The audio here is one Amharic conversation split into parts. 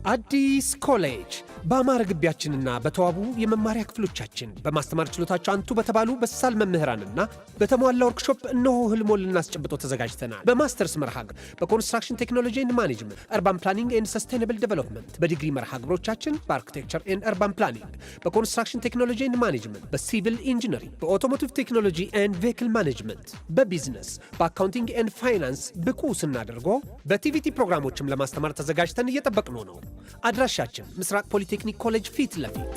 አዲስ ኮሌጅ በአማረ ግቢያችንና በተዋቡ የመማሪያ ክፍሎቻችን በማስተማር ችሎታቸው አንቱ በተባሉ በሳል መምህራንና በተሟላ ወርክሾፕ እነሆ ህልሞን ልናስጨብጦ ተዘጋጅተናል። በማስተርስ መርሃ ግብር በኮንስትራክሽን ቴክኖሎጂ ኤንድ ማኔጅመንት፣ አርባን ፕላኒንግ ኤንድ ሰስቴናብል ዴቨሎፕመንት፣ በዲግሪ መርሃ ግብሮቻችን በአርኪቴክቸር ኤንድ አርባን ፕላኒንግ፣ በኮንስትራክሽን ቴክኖሎጂ ኤንድ ማኔጅመንት፣ በሲቪል ኢንጂነሪንግ፣ በኦቶሞቲቭ ቴክኖሎጂ ኤንድ ቬሂክል ማኔጅመንት፣ በቢዝነስ፣ በአካውንቲንግ ኤንድ ፋይናንስ ብቁ ስናደርጎ በቲቪቲ ፕሮግራሞችም ለማስተማር ተዘጋጅተን እየጠበቅነው ነው። አድራሻችን ምስራቅ ፖሊቴክኒክ ኮሌጅ ፊት ለፊት።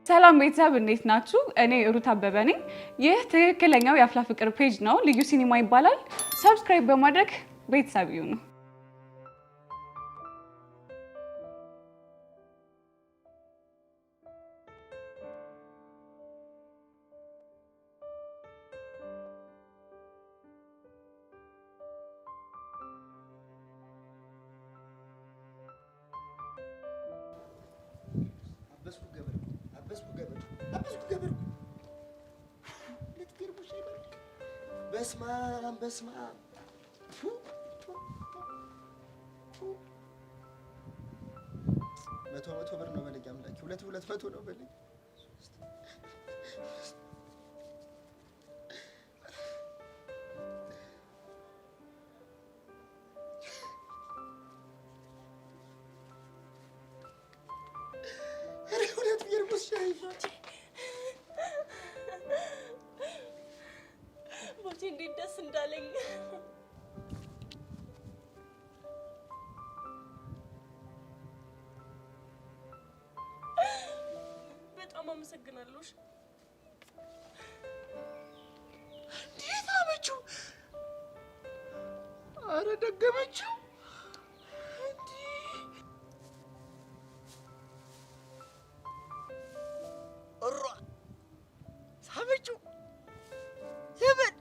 ሰላም ቤተሰብ እንዴት ናችሁ? እኔ ሩት አበበ ነኝ። ይህ ትክክለኛው የአፍላ ፍቅር ፔጅ ነው። ልዩ ሲኒማ ይባላል። ሰብስክራይብ በማድረግ ቤተሰብ ይሁኑ። በስማ መቶ ብር ነው በለኝ አምላኬ። 200 ነው በለኝ። ሁለት ቢርሙስ ሻይ እንዴት ደስ እንዳለኝ። በጣም አመሰግናለሁ። እንዴት አመችው? አረ ደገመችው። እሯ ሳመችው። የምን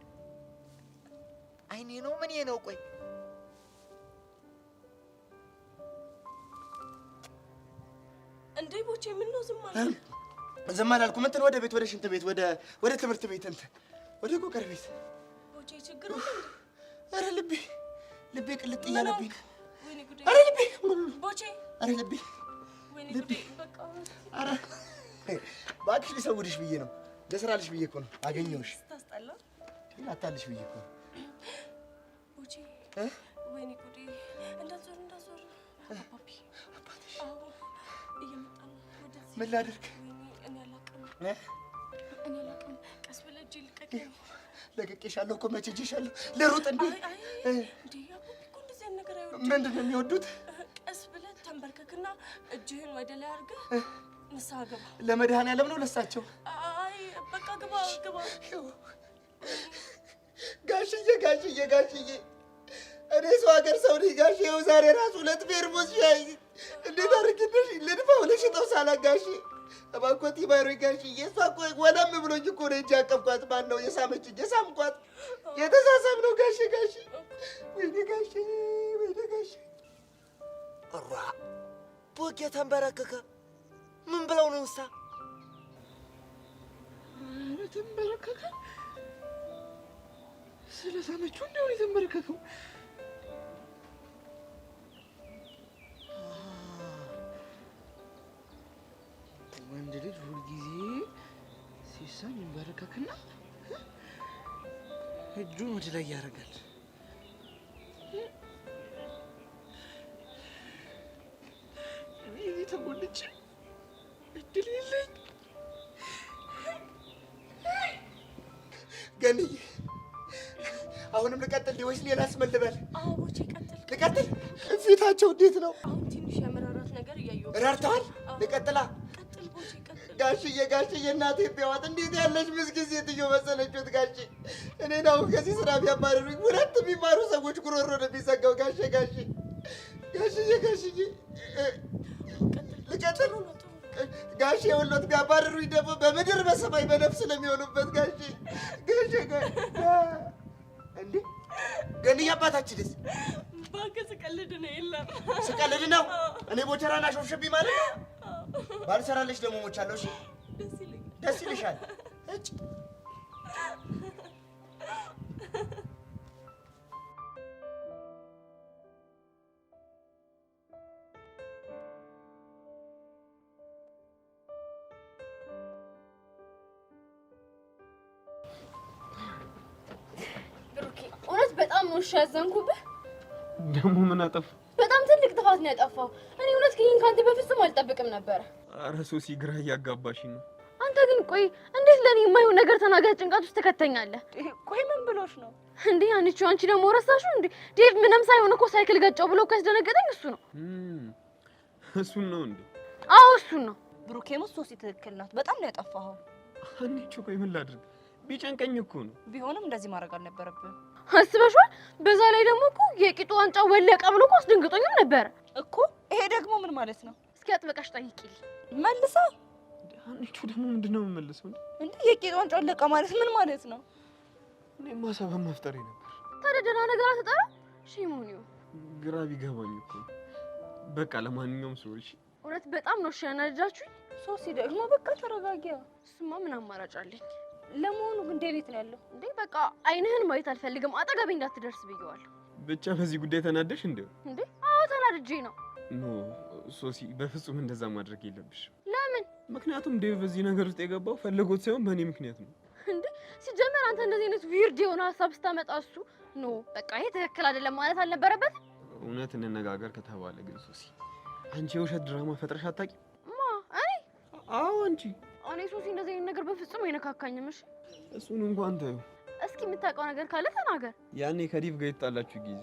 አይኔ ነው ምን ነው? ቆይ እንዴ ቦቼ ምን ነው ዝም አልክ? ዝም አላልኩም። እንትን ወደ ቤት፣ ወደ ሽንት ቤት፣ ወደ ትምህርት ቤት፣ እንትን ወደ ቆቀር ቤት። ቦቼ ችግር አለ እንዴ? አረ ልቤ ቅልጥ እያለብኝ። ወይኔ ጉዴ! አረ ልቤ ቦቼ! አረ ልቤ! ወይኔ ጉዴ! በቃ አረ እባክሽ ሊሰውድሽ ብዬ ነው፣ ለስራልሽ ብዬ እኮ ነው። አገኘሁሽ። ታስጠላ። አታልሽ ብዬ እኮ ነው። ቦቼ! ወይኔ ጉዴ! እንዳዞር አባቢ አባትሽ እየመጣ ነው ወደዚህ። ምን ላድርግ? እኔ አላውቅም። ቀስ ብለህ እጄ ልቀቀኝ። ለቅቄሻለሁ እኮ መቼ እጄሻለሁ። ልሩጥ እንዴ? እንዴ አባቢ እኮ እንደዚህ አይነት ነገር አይወድም። ምንድን ነው የሚወዱት? ቀስ ብለህ ተንበርከክና እጅህን ወደ ላይ አድርገህ ንስሐ ግባ። ለመድኃኒዓለም ነው ለሳቸው? አይ በቃ ግባ። ጋሽዬ እኔ ሰው ሀገር ሰው ነኝ ጋሽ። ይኸው ዛሬ ራሱ 2 ፌርሙስ ሻይ እንዴት አድርግልሽ ልድፋው ለሽጠው ሳላጋሽ እባክዎት ይማሩኝ ጋሽዬ። እሷ እኮ ወለም ብሎኝ እኮ ነው እንጂ ያቀፍኳት። ማን ነው የሳመችኝ? የሳምኳት የተሳሳም ነው ጋሽ። ወይኔ ጋሽ እሯ ቦጌ ተንበረከከ። ምን ብለው ነው እሳ? ተንበረከከ ስለሳመችው እንደው የተንበረከከው። ወንድ ልጅ ሁልጊዜ ሲሳም ይንበረከክና እጁን ወደ ላይ ያደርጋል። እኔ ተጎልቼ እድል የለኝ። ገንዬ አሁንም ልቀጥል ወይስ ሌላ አስመልበል? አዎ ቦቼ ቀጥል። ልቀጥል? ፊታቸው እንዴት ነው? አሁን ትንሽ የመራራት ነገር እያየሁ። ረርተዋል? ልቀጥላ? ቀጥል ቦቼ ቀጥል። ጋሽዬ እናቴ ቢያዋት እንዴት ያለች ምስኪን ሴትዮ መሰለችት ጋሼ። እኔን አሁን ከዚህ ስራ ቢያባረሩኝ 2 የሚማሩ ሰዎች ጉሮሮ ነው የሚዘጋው ጋሽዬ። ልቀጥል? ጋሼ ወሎት ቢያባርሩኝ ደግሞ በምድር በሰማይ በነፍስ ለሚሆኑበት ጋሼ እንዴ ገንዬ አባታችንስ እባክህ ስቀልድ ነው የለም ስቀልድ ነው እኔ ቦቸራና ሾፍሽብኝ ማለት ነው ባልሰራለሽ ደግሞ ሞቻለሁ እሺ ደስ ይልሻል እጭ እውነት በጣም ነው ያዘንኩብህ። ደግሞ ምን አጠፋ? በጣም ትልቅ ጥፋት ነው ያጠፋው። እኔ እውነት ግን ካንተ በፍጹም አልጠብቅም ነበር። ኧረ ሶሲ ግራ እያጋባሽ ነው። አንተ ግን ቆይ እንዴት ለኔ የማይሆን ነገር ተናገር ጭንቀት ውስጥ ተከተኛለህ? ቆይ ምን ብሎሽ ነው እንዴ? አንቺ ደግሞ ረሳሽው እንዴ? ዴቭ ምንም ሳይሆን እኮ ሳይክል ገጨው ብሎ ካስደነገጠኝ እሱ ነው። እሱን ነው እንዴ? አዎ እሱን ነው። ብሩኬሙስ ሶሲ ትክክል ናት። በጣም ነው ያጠፋኸው። አንቺ ቆይ ምን ላድርግ? ቢጨንቀኝ እኮ ነው። ቢሆንም እንደዚህ ማድረግ አልነበረብህም። አስበሽዋል? በዛ ላይ ደግሞ እኮ የቂጡ ዋንጫ ወለቀ ብሎ እኮ አስደንግጦኝም ነበረ እኮ። ይሄ ደግሞ ምን ማለት ነው? እስኪ አጥበቃሽ ጠይቂልኝ መልሳ። አንቺ ደግሞ ምንድነው የምመልሰው እንዴ? የቂጡ ዋንጫ ወለቀ ማለት ምን ማለት ነው? እኔማ ሰበብ መፍጠሬ ነበር። ታዲያ ደህና ነገር አትጠራ? ሺሞኒዮ ግራ ቢገባኝ እኮ። በቃ ለማንኛውም ሰዎች እውነት በጣም ነው ያናደዳችሁኝ። ሶሲ ደግሞ በቃ ተረጋጊያ። እሱማ ምን አማራጭ አለኝ? ለመሆኑ ግን ዴቪት ነው ያለው እንዴ? በቃ አይንህን ማየት አልፈልግም፣ አጠገቤ እንዳትደርስ ብየዋለሁ። ብቻ በዚህ ጉዳይ ተናደሽ እንዴ? እንዴ? አዎ ተናድጄ ነው። ኖ ሶሲ፣ በፍጹም እንደዛ ማድረግ የለብሽም። ለምን? ምክንያቱም ዴቭ በዚህ ነገር ውስጥ የገባው ፈልጎት ሳይሆን በእኔ ምክንያት ነው። እንዴ? ሲጀመር አንተ እንደዚህ አይነት ዊርድ የሆነ ሀሳብ ስታመጣ እሱ ኖ በቃ ይሄ ትክክል አይደለም ማለት አልነበረበት። እውነት እንነጋገር ከተባለ ግን ሶሲ፣ አንቺ የውሸት ድራማ ፈጥረሽ አታውቂም? ማ እኔ? አዎ አንቺ። እኔ ሶሲ እንደዚህ አይነት ነገር በፍጹም አይነካካኝም። እሺ እሱን እንኳን ታዩ። እስኪ የምታውቀው ነገር ካለ ተናገር። ያኔ ከዲቭ ጋር የተጣላችሁ ጊዜ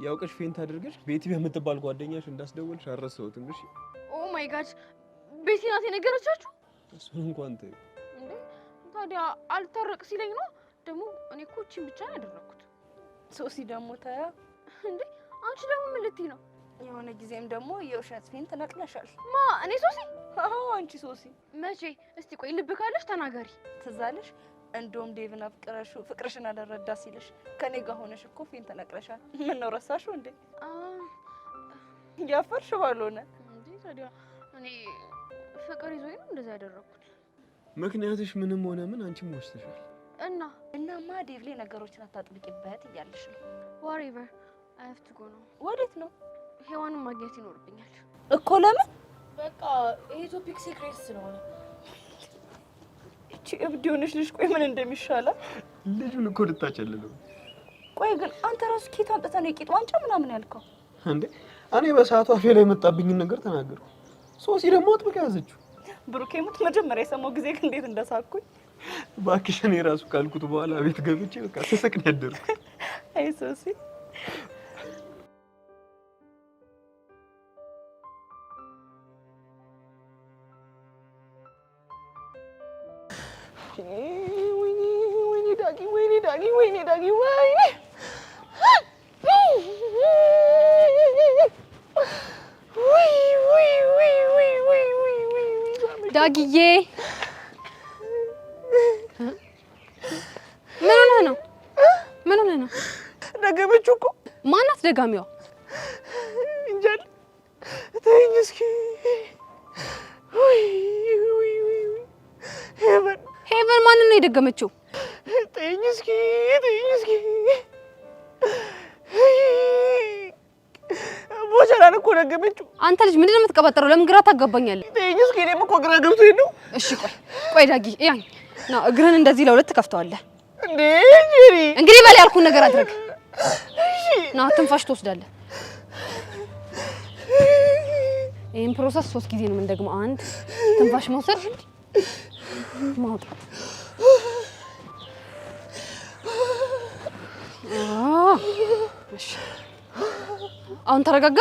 ያውቀሽ ፌንት አድርገሽ ቤቲ በምትባል ጓደኛሽ እንዳስደወልሽ አልረሳሁትም። እሺ። ኦ ማይ ጋድ፣ ቤቲ ናት የነገረቻችሁ? እሱን እንኳን ታዩ። እንዴ ታዲያ አልታረቅ ሲለኝ ነው ደግሞ። እኔ እኮ እቺን ብቻ ነው ያደረኩት። ሶሲ ደግሞ ታያ። እንዴ አንቺ ደግሞ ምን ልትይ ነው? የሆነ ጊዜም ደግሞ የውሸት ፌንት ነቅለሻል። ማ እኔ ሶሲ? አዎ አንቺ ሶሲ። መቼ? እስቲ ቆይ ልብ ካለሽ ተናገሪ። ትዝ አለሽ? እንደውም ዴቭን አፍቅረሽው ፍቅርሽን አልረዳ ሲልሽ ከኔ ጋር ሆነሽ እኮ ፌንት ነቅለሻል። ምን ነው ረሳሽው እንዴ? ያፈርሽ ባልሆነ እንዴ ታዲያ እኔ ፍቅር ይዞኝ ነው እንደዛ ያደረኩት። ምክንያትሽ ምንም ሆነ ምን አንቺም ወሽተሻል። እናማ ዴቭ ላይ ነገሮችን አታጥብቂበት እያለሽ ነው። whatever I have to go ነው። ወዴት ነው? ሄዋንን ማግኘት ይኖርብኛል እኮ። ለምን? በቃ ይሄ ቶፒክ ሲክሬት ስለሆነ። እቺ እብድ ሆነሽ ልጅ ቆይ ምን እንደሚሻላት ልጁን እኮ ልታጨልለው። ቆይ ግን አንተ ራሱ ኬት አምጥተህ ነው የቂጥ ዋንጫ ምናምን ያልከው እንዴ? እኔ በሰዓቱ አፌ ላይ የመጣብኝን ነገር ተናገርኩ። ሶሲ ደግሞ አጥብቃ ያዘችው። ብሩኬ ሙት መጀመሪያ የሰማው ጊዜ ግን እንዴት እንደሳኩኝ እባክሽ። እኔ ራሱ ካልኩት በኋላ ቤት ገብቼ በቃ ተሰቅን ያደርኩ። አይ ሶሲ ወይኔ ዳጊ ዳጊዬ ምን ሆነህ ነው? ደገመችው እኮ። ማናት ደጋሚዋ? እንጃል። ተይኝ እስኪ። ሄቨን ማንን ነው የደገመችው? ተይኝ እስኪ። ቦቸራን እኮ ደገመችው። አንተ ልጅ ምንድን ነው የምትቀባጠረው? ለምን ግራ ታጋባኛለህ? ተይኝ እስኪ። እኔም እኮ ግራ ገብቶኝ ነው። እሺ ቆይ ዳጊ ያን ና እግርህን እንደዚህ ለሁለት ትከፍተዋለህ። እንዴ ጄሪ፣ እንግዲህ በል ያልኩህን ነገር አድርግ። ና ትንፋሽ ትወስዳለህ። ይሄን ፕሮሰስ 3 ጊዜ ነው የምንደግመው። 1 ትንፋሽ መውሰድ፣ ማውጣት። እሺ አሁን ተረጋጋ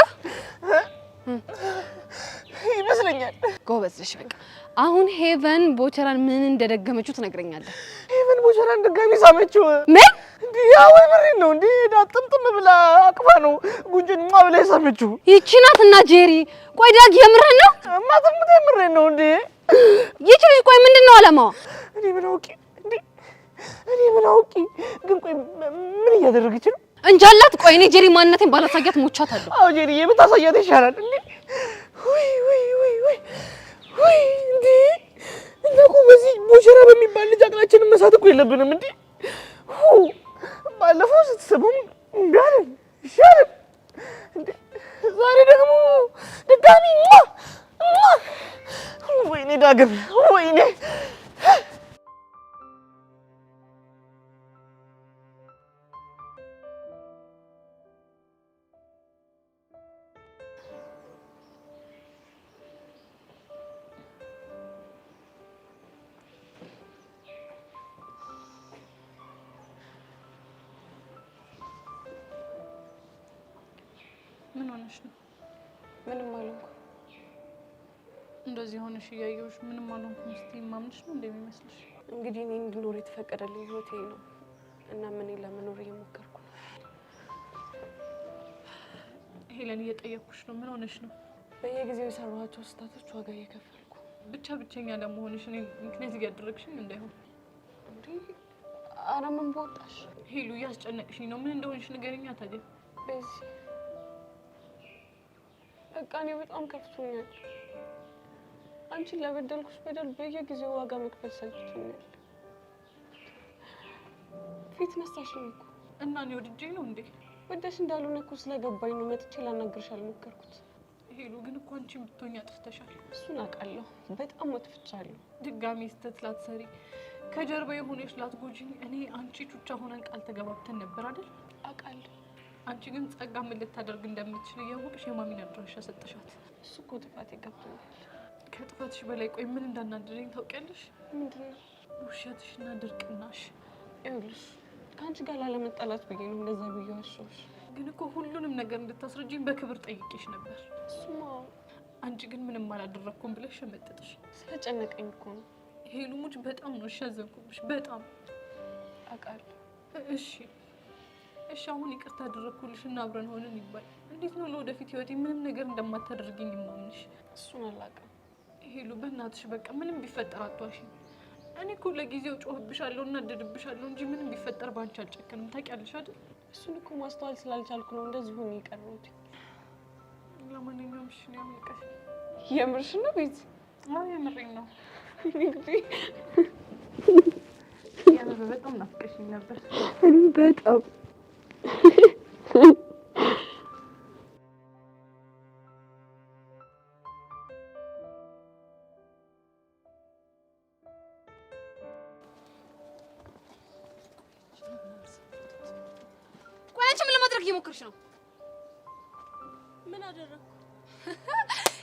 ይመስለኛል። ጎበዝ ነሽ። በቃ አሁን ሄቨን ቦቸራን ምን እንደደገመችው ትነግረኛለህ። ሄቨን ቦቸራን ድጋሚ ሳመችው። ምን? ያው ምሬን ነው እንዴ ዳጥምጥም ብላ አቅፋ ነው ጉንጭን ብላ የሳመችው ይቺ ናትና ጄሪ። ቆይ ዳግ የምርህን ነው? ማጥምጥ የምሬን ነው እንዴ ይቺ ልጅ ቆይ ምንድነው አላማዋ? እኔ ምን አውቂ ግን ቆይ ምን እያደረገች ነው? እንጃላት። ቆይ እኔ ጄሪ ማንነቴን ባላሳያት ሞቻታለሁ። አዎ ጄሪ የምታሳያት ይሻላል እንዴ ወይ እንዴ እንደው በዚህ ቦቸራ በሚባል ልጅ አቅላችንን መሳት እኮ የለብንም እንዴ ባለፈው ስትሰሙም እንዳለን ይሻላል እንዴ ዛሬ ደግሞ ድጋሚ ወይኔ ዳግም ወይኔ ምን ሆነሽ ነው? ምንም አልሆንኩም። እንደዚህ ሆነሽ እያየሁሽ ምንም አልሆንኩም ስትይ ማምንሽ ነው እንደሚመስልሽ? እንግዲህ እኔ እንድኖር የተፈቀደልኝ ህይወቴ ነው እና ምን ለመኖር እየሞከርኩ ነው። ሄለን እየጠየኩሽ ነው። ምን ሆነሽ ነው? በየጊዜው የሰራኋቸው ስህተቶች ዋጋ እየከፈልኩ ብቻ ብቸኛ ለመሆንሽ እኔ ምክንያት እያደረግሽኝ እንዳይሆን። እንዴ ኧረ ምን በወጣሽ ሄሉ እያስጨነቅሽኝ ነው። ምን እንደሆንሽ ንገረኛ ታዲያ። በዚህ በቃ እኔ በጣም ከፍቶኛል። አንቺን ለበደልኩሽ በደል በየጊዜው ዋጋ መክፈል ሰልችቶኛል። ፊት ነሳሽኝ እኮ እና እኔ ወድጄ ነው እንዴ? ወደሽ እንዳልሆነ እኮ ስለገባኝ ነው መጥቼ ላናግርሽ አልሞከርኩት። ሄሉ ግን እኮ አንቺ ብትሆኚ አጥፍተሻል። እሱን አውቃለሁ። በጣም አጥፍቻለሁ። ድጋሚ ስህተት ላትሰሪ ከጀርባ የሆነሽ ላትጎጂኝ እኔ አንቺ ቹቻ ሆነን ቃል ተገባብተን ነበር አይደል? አውቃለሁ። አንቺ ግን ጸጋ ምን ልታደርግ እንደምትችል እያወቅሽ የማሚን አድራሻ ሰጠሻት። እሱ እኮ ጥፋት ይገብቶኛል። ከጥፋትሽ በላይ ቆይ ምን እንዳናደረኝ ታውቂያለሽ? ምንድን ነው? ውሸትሽና ድርቅናሽ። ይኸውልሽ ከአንቺ ጋር ላለመጣላት ብዬ ነው እንደዛ ብዬ ዋሸሁሽ። ግን እኮ ሁሉንም ነገር እንድታስረጂኝ በክብር ጠይቄሽ ነበር። እሱማ አንቺ ግን ምንም አላደረኩም ብለሽ ሸመጠጥሽ። ስለጨነቀኝ እኮ ነው። ሄሉ ሙች በጣም ነው ያዘንኩብሽ። በጣም አውቃለሁ። እሺ አሁን ይቅርታ አደረኩልሽ እና አብረን ሆነን ይባል። እንዴት ነው ለወደፊት ህይወቴ ምንም ነገር እንደማታደርግኝ የማምንሽ? እሱን አላውቅም። ሄሉ በእናትሽ በቃ ምንም ቢፈጠር አትዋሽኝ። እኔ እኮ ለጊዜው ጮህብሻለሁ እና እናደድብሻለሁ እንጂ ምንም ቢፈጠር ባንቺ አልጨከንም። ታውቂያለሽ አይደል? እሱን እኮ ማስተዋል ስላልቻልኩ ነው እንደዚህ ሆኜ የቀረሁት። ለማንኛውም እሺ ነው ያልቀሽ። የምርሽ ነው ቤት? አዎ የምሬን ነው። እንግዲህ ያው በጣም ናፍቀሽኝ ነበር። እኔ በጣም እየሞከርሽ ነው? ምን አደረኩ?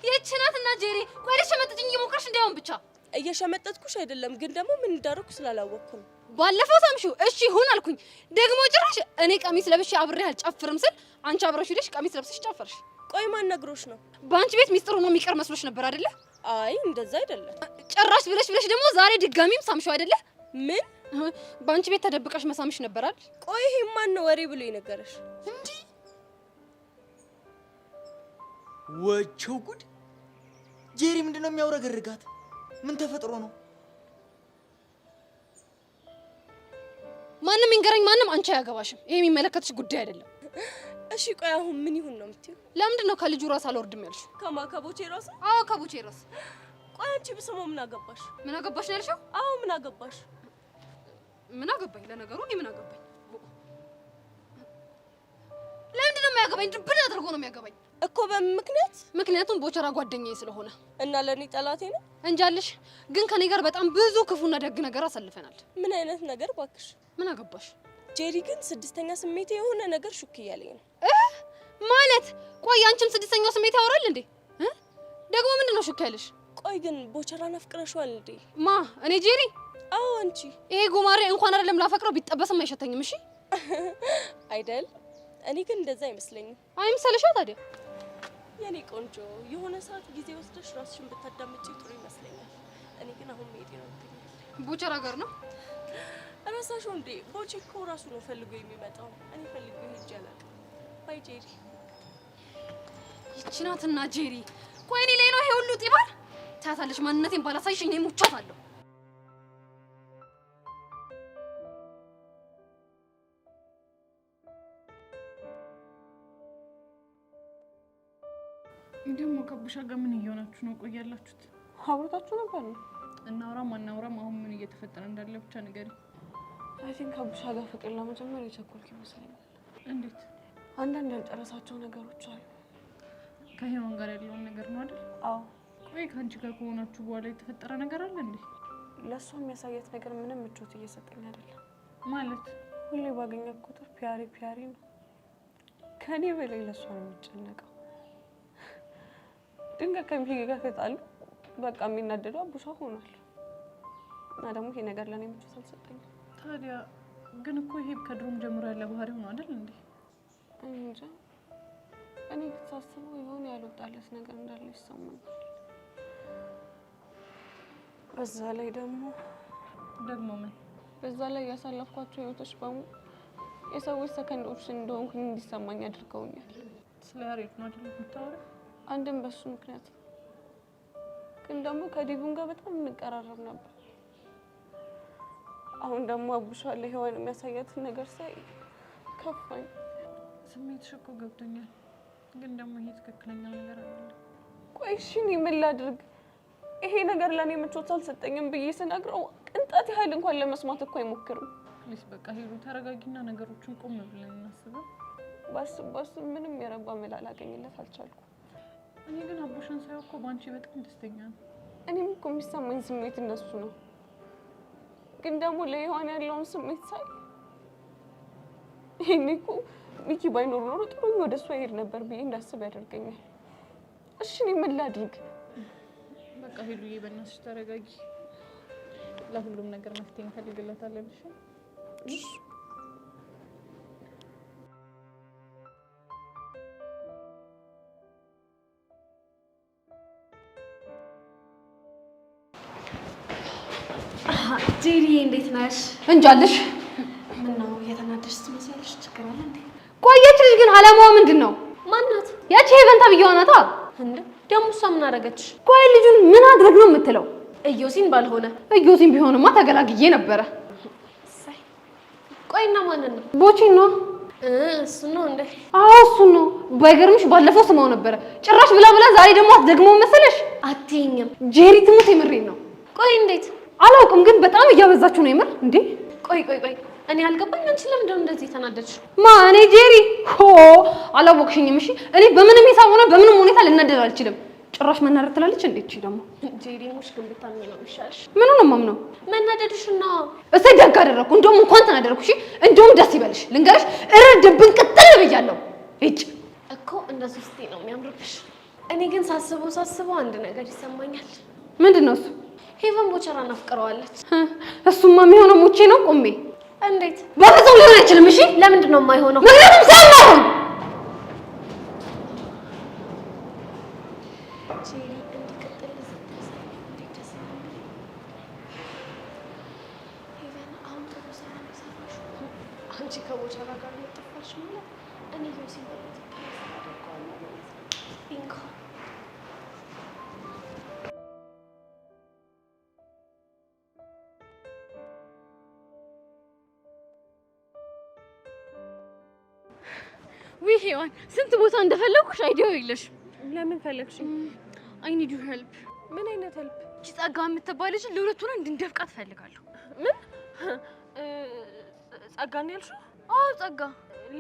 ይህች ናትና ጄሪ። ቆይ ልትሸመጥጭኝ እየሞከርሽ እንዳይሆን ብቻ። እየሸመጠጥኩሽ አይደለም፣ ግን ደግሞ ምን እንዳደረኩ ስላላወቅኩ ነው። ባለፈው ሳምሽው እሺ ይሁን አልኩኝ። ደግሞ ጭራሽ እኔ ቀሚስ ለብሼ አብሬ አልጨፍርም ስል አንቺ አብረሽ ሄደሽ ቀሚስ ለብሰሽ ጨፈርሽ። ቆይ ማን ነግሮሽ ነው? በአንቺ ቤት ሚስጥሩ ነው የሚቀር መስሎሽ ነበር አይደለ? አይ እንደዛ አይደለም። ጭራሽ ብለሽ ደግሞ ዛሬ ድጋሚም ሳምሽው አይደለ? ምን? በአንቺ ቤት ተደብቀሽ መሳምሽ ነበር አይደል? ቆይ ይሄ ማን ነው ወሬ ብሎ የነገረሽ? እንዴ ወቸው ጉድ! ጄሪ ምንድነው የሚያውረገርጋት? ምን ተፈጥሮ ነው? ማንም ይንገረኝ ማንም፣ አንቺ አያገባሽም። ይሄ የሚመለከትሽ ጉዳይ አይደለም። እሺ ቆይ አሁን ምን ይሁን ነው የምትይው? ለምንድን ነው ከልጁ ራስ አልወርድም ያልሽው? ከማከቦቼ ራስ? አዎ ከቦቼ ራስ። ቆይ አንቺ ብሰማው ምን አገባሽ? ምን አገባሽ ነው ያልሽው? አዎ ምን አገባሽ? ምን አገባኝ? ለነገሩ እኔ ምን አገባኝ? ለምንድን ነው የሚያገባኝ? ድብን አድርጎ ነው የሚያገባኝ እኮ። በምን ምክንያት? ምክንያቱም ቦቸራ ጓደኛዬ ስለሆነ። እና ለኔ ጠላቴ ነው እንጃልሽ። ግን ከኔ ጋር በጣም ብዙ ክፉና ደግ ነገር አሳልፈናል። ምን አይነት ነገር ባክሽ? ምን አገባሽ? ጄሪ ግን ስድስተኛ ስሜቴ የሆነ ነገር ሹክ እያለኝ ነው። ማለት ቆይ አንቺም ስድስተኛው ስሜት ያወራል እንዴ? ደግሞ ምንድነው ሹክ ያለሽ? ቆይ ግን ቦቸራን አፍቅረሽዋል እንዴ? ማ እኔ ጄሪ? አዎ አንቺ። ይሄ ጉማሬ እንኳን አይደለም ላፈቅረው ቢጠበስም አይሸተኝም። እሺ አይደል? እኔ ግን እንደዛ አይመስለኝም። አይምሰልሻ ታዲያ? የኔ ቆንጆ የሆነ ሰዓት ጊዜ ወስደሽ ራስሽን ብታዳምጪ ጥሩ ይመስለኛል። እኔ ግን አሁን መሄድ ነው። ቡቸራ ጋር ነው። እረሳሽው እንዴ? ቦቼ እኮ ራሱ ነው ፈልጎ የሚመጣው። እኔ ፈልጎ ሄጄ አላውቅም። ባይ ጄሪ። ይቺ ናትና ጄሪ። ቆይ እኔ ላይ ነው ይሄ ሁሉ ጢባል? ታታለሽ ማንነቴን ባላሳይሽ እኔ ሙቻታለሁ። እንደሞ ከቡሻ ጋር ምን እየሆናችሁ ነው? ቆያላችሁት? አብረታችሁ ነበር ነው? እናውራም አናውራም አሁን ምን እየተፈጠረ እንዳለ ብቻ ንገሪ። አይ ቲንክ ከቡሻ ጋር ፍቅር ለመጀመር የቸኮልክ ይመስለኛል። እንዴት? አንዳንድ ያልጨረሳቸው ነገሮች አሉ። ከሄዋን ጋር ያለውን ነገር ነው አይደል? አዎ። ቆይ ከአንቺ ጋር ከሆናችሁ በኋላ የተፈጠረ ነገር አለ እንዴ? ለእሷ የሚያሳየት ነገር ምንም ምቾት እየሰጠኝ አይደለም። ማለት ሁሌ ባገኘት ቁጥር ፒያሪ ነው። ከኔ በላይ ለእሷ ነው የሚጨነቀው። ድንገት ከሚሄ ጋር ከጣሉ በቃ የሚናደደው አቡሻ ሆኗል። እና ደግሞ ይሄ ነገር ለኔ ምቾት አልሰጠኝም። ታዲያ ግን እኮ ይሄ ከድሮም ጀምሮ ያለ ባህሪ ሆኖ አይደል እንዴ? እንጃ እኔ ሳስበው የሆነ ያልወጣለት ነገር እንዳለ ይሰማኛል። በዛ ላይ ደግሞ ምን? በዛ ላይ ያሳለፍኳቸው ህይወቶች በሙሉ የሰዎች ሰከንዶች እንደሆንኩኝ እንዲሰማኝ አድርገውኛል። ስለ ያሬድ ነው አይደል የምታወራው? አንድም በሱ ምክንያት ግን ደግሞ ከዲቡን ጋር በጣም እንቀራረብ ነበር። አሁን ደግሞ አቡሻ ለሄዋን የሚያሳያትን ነገር ሳይ ከፋኝ። ስሜትሽ እኮ ገብቶኛል፣ ግን ደግሞ ይሄ ትክክለኛ ነገር አይደለም። ቆይ እሺ እኔ ምን ላድርግ? ይሄ ነገር ለኔ ምቾት አልሰጠኝም ብዬ ስነግረው ቅንጣት ያህል እንኳን ለመስማት እኮ አይሞክርም። ፕሊስ በቃ ሄሉ ተረጋጊና ነገሮችን ቆም ብለን እናስበው። ባስብ ምንም የረባ መላ ላገኝለት አልቻልኩም። እኔ ግን አቡሽን ሳይሆን እኮ ባንቺ በጣም ደስተኛ ነው። እኔም እኮ የሚሰማኝ ስሜት እነሱ ነው። ግን ደግሞ ለሄዋን ያለውን ስሜት ሳይ ይሄኔ እኮ ሚኪ ባይኖር ኖሮ ጥሩኝ ወደ እሷ ይሄድ ነበር ብዬ እንዳስብ ያደርገኛል። እሺ እኔ ምን ላድርግ? በቃ ሄሉዬ በእናትሽ ተረጋጊ። ለሁሉም ነገር መፍትሄ እንፈልግለታለን። እሺ ጄሪ እንዴት ነሽ? እንጃልሽ። ምን ነው እየተናደድሽ ትመስያለሽ? ችግር አለ እንዴ? ቆየች ልጅ ግን አላማዋ ምንድን ነው? ማናት? ያቺ ሄቨን ተብዬዋ ናታ። እንዴ ደግሞ እሷ ምን አደረገች? ቆይ ልጁን ምን አድርግ ነው የምትለው? እዮሲን ባልሆነ እዮሲን ቢሆንማ ተገላግዬ ነበረ። ቆይና ማንን ነው? ቦቼን ነው። እሱ ነው እንዴ? አዎ እሱ ነው። ባይገርምሽ ባለፈው ስማው ነበረ ጭራሽ ብላ ዛሬ ደግሞ አትደግመው መሰለሽ? አትይኝም። ጄሪ ትሙት የምሬን ነው። ቆይ እንዴት? አላውቅም ግን በጣም እያበዛችሁ ነው የምር። እንዴ ቆይ እኔ አልገባኝ። አንቺ ለምንድን ነው እንደዚህ ተናደድሽ? ማን ጄሪ? ሆ አላወቅሽኝም። እሺ እኔ በምንም ሂሳብ ሆነ በምንም ሁኔታ ልናደድ አልችልም። ጭራሽ መናደድ ትላለች እንዴ? እቺ ደግሞ ጄሪ ሙሽ ግን ብታምኚ ነው የሚሻልሽ። ምኑ ነው የማምነው? መናደድሽና እሰይ ደግ አደረኩ። እንደውም እንኳን ተናደድኩ። እሺ እንደውም ደስ ይበልሽ። ልንገርሽ እረድብን ቅጥል ብያለሁ። እጭ እኮ እንደዚህ ስትይ ነው የሚያምርብሽ። እኔ ግን ሳስበው አንድ ነገር ይሰማኛል። ምንድን ነው እሱ? ሄቨን ቦቸራን አፍቅረዋለች። እሱማ የሚሆነው ሙቼ ነው ቆሜ። እንዴት? በፍጹም ሊሆን አይችልም። እሺ ለምንድን ነው የማይሆነው? ምክንያቱም ሰማሁን ጄሪ እንዲቀጥል ስታሳይ እንዴት ደስ ይላል። ሄቨን አሁን ጥሩ ስራ ነው የሰራሽው። አንቺ ከቦቸራ ጋር እየጠፋሽ ማለት እኔ ዮሲን በትክክል አደርገዋለሁ ማለት ነው። ቢንጎ ውይ ሄዋን ስንት ቦታ እንደፈለኩሽ አይዲያው የለሽ። ለምን ፈለግሽ? አይ ኒድ ዩ ሄልፕ። ምን አይነት ሄልፕ? እቺ ጸጋ የምትባል ልጅ ለሁለቱን እንድንደፍቃት ፈልጋለሁ። ምን ጸጋ ነው ያልሽው? አዎ ጸጋ።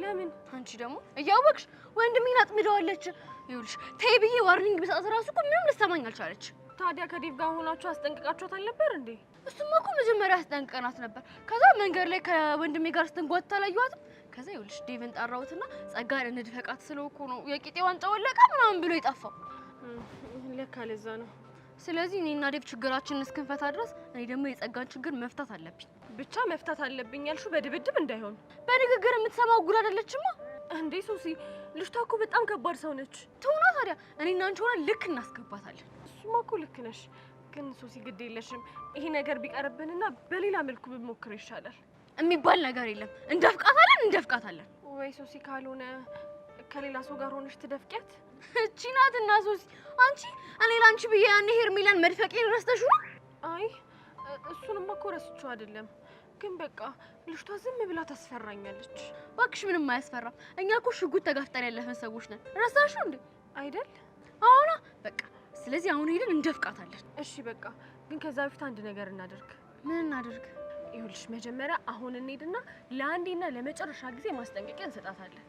ለምን? አንቺ ደግሞ እያወቅሽ ወንድሜን አጥምደዋለች። ይኸውልሽ ተይ ብዬ ዋርኒንግ ብሰጣት እራሱ እኮ ምንም ልትሰማኝ አልቻለች። ታዲያ ከዴቭ ጋር ሆናችሁ አስጠንቅቃችኋት አልነበር እንዴ? እሱማ እኮ መጀመሪያ አስጠንቅቀናት ነበር። ከዛ መንገድ ላይ ከወንድሜ ጋር ስትንጓት አላየኋትም። ከዛ ይኸውልሽ ዴቭን ጠራሁትና ጸጋን እንድፈቃት ስለው እኮ ነው የቂጤ ዋንጫ ወለቀ ምናምን ብሎ የጠፋው። ለካ ለዛ ነው። ስለዚህ እኔና ዴቭ ችግራችንን እስክንፈታ ድረስ እኔ ደግሞ የጸጋን ችግር መፍታት አለብኝ። ብቻ መፍታት አለብኝ ያልሽው በድብድብ እንዳይሆን። በንግግር የምትሰማው ጉድ አይደለችማ እንዴ ሶሲ። ልጅቷ እኮ በጣም ከባድ ሰው ነች። ትሆና ታዲያ እኔና አንቺ ሆነን ልክ እናስገባታለን። እሱማ እኮ ልክ ነሽ። ግን ሶሲ ግድ የለሽም ይሄ ነገር ቢቀርብንና በሌላ መልኩ ብንሞክር ይሻላል። የሚባል ነገር የለም። እንደፍቃታለን። ወይ ሶሲ ካልሆነ ከሌላ ሰው ጋር ሆነሽ ትደፍቂያት። እቺ ናትና ሶሲ። አንቺ እኔ ላንቺ ብዬ ያኔ ሄርሜላን መድፈቄን ረስተሽው? አይ እሱንማ እኮ ረስቼው አይደለም፣ ግን በቃ ልጅቷ ዝም ብላ ታስፈራኛለች። እባክሽ ምንም አያስፈራም። እኛ እኮ ሽጉጥ ተጋፍጠን ያለፈን ሰዎች ነን። ረሳሽው እንዴ? አይደል? አሁን በቃ ስለዚህ አሁን ሄደን እንደፍቃታለን። እሺ በቃ ግን ከዛ በፊት አንድ ነገር እናደርግ። ምን እናደርግ? ይኸውልሽ መጀመሪያ አሁን እንሄድና ለአንዴና ለመጨረሻ ጊዜ ማስጠንቀቂያ እንሰጣታለን።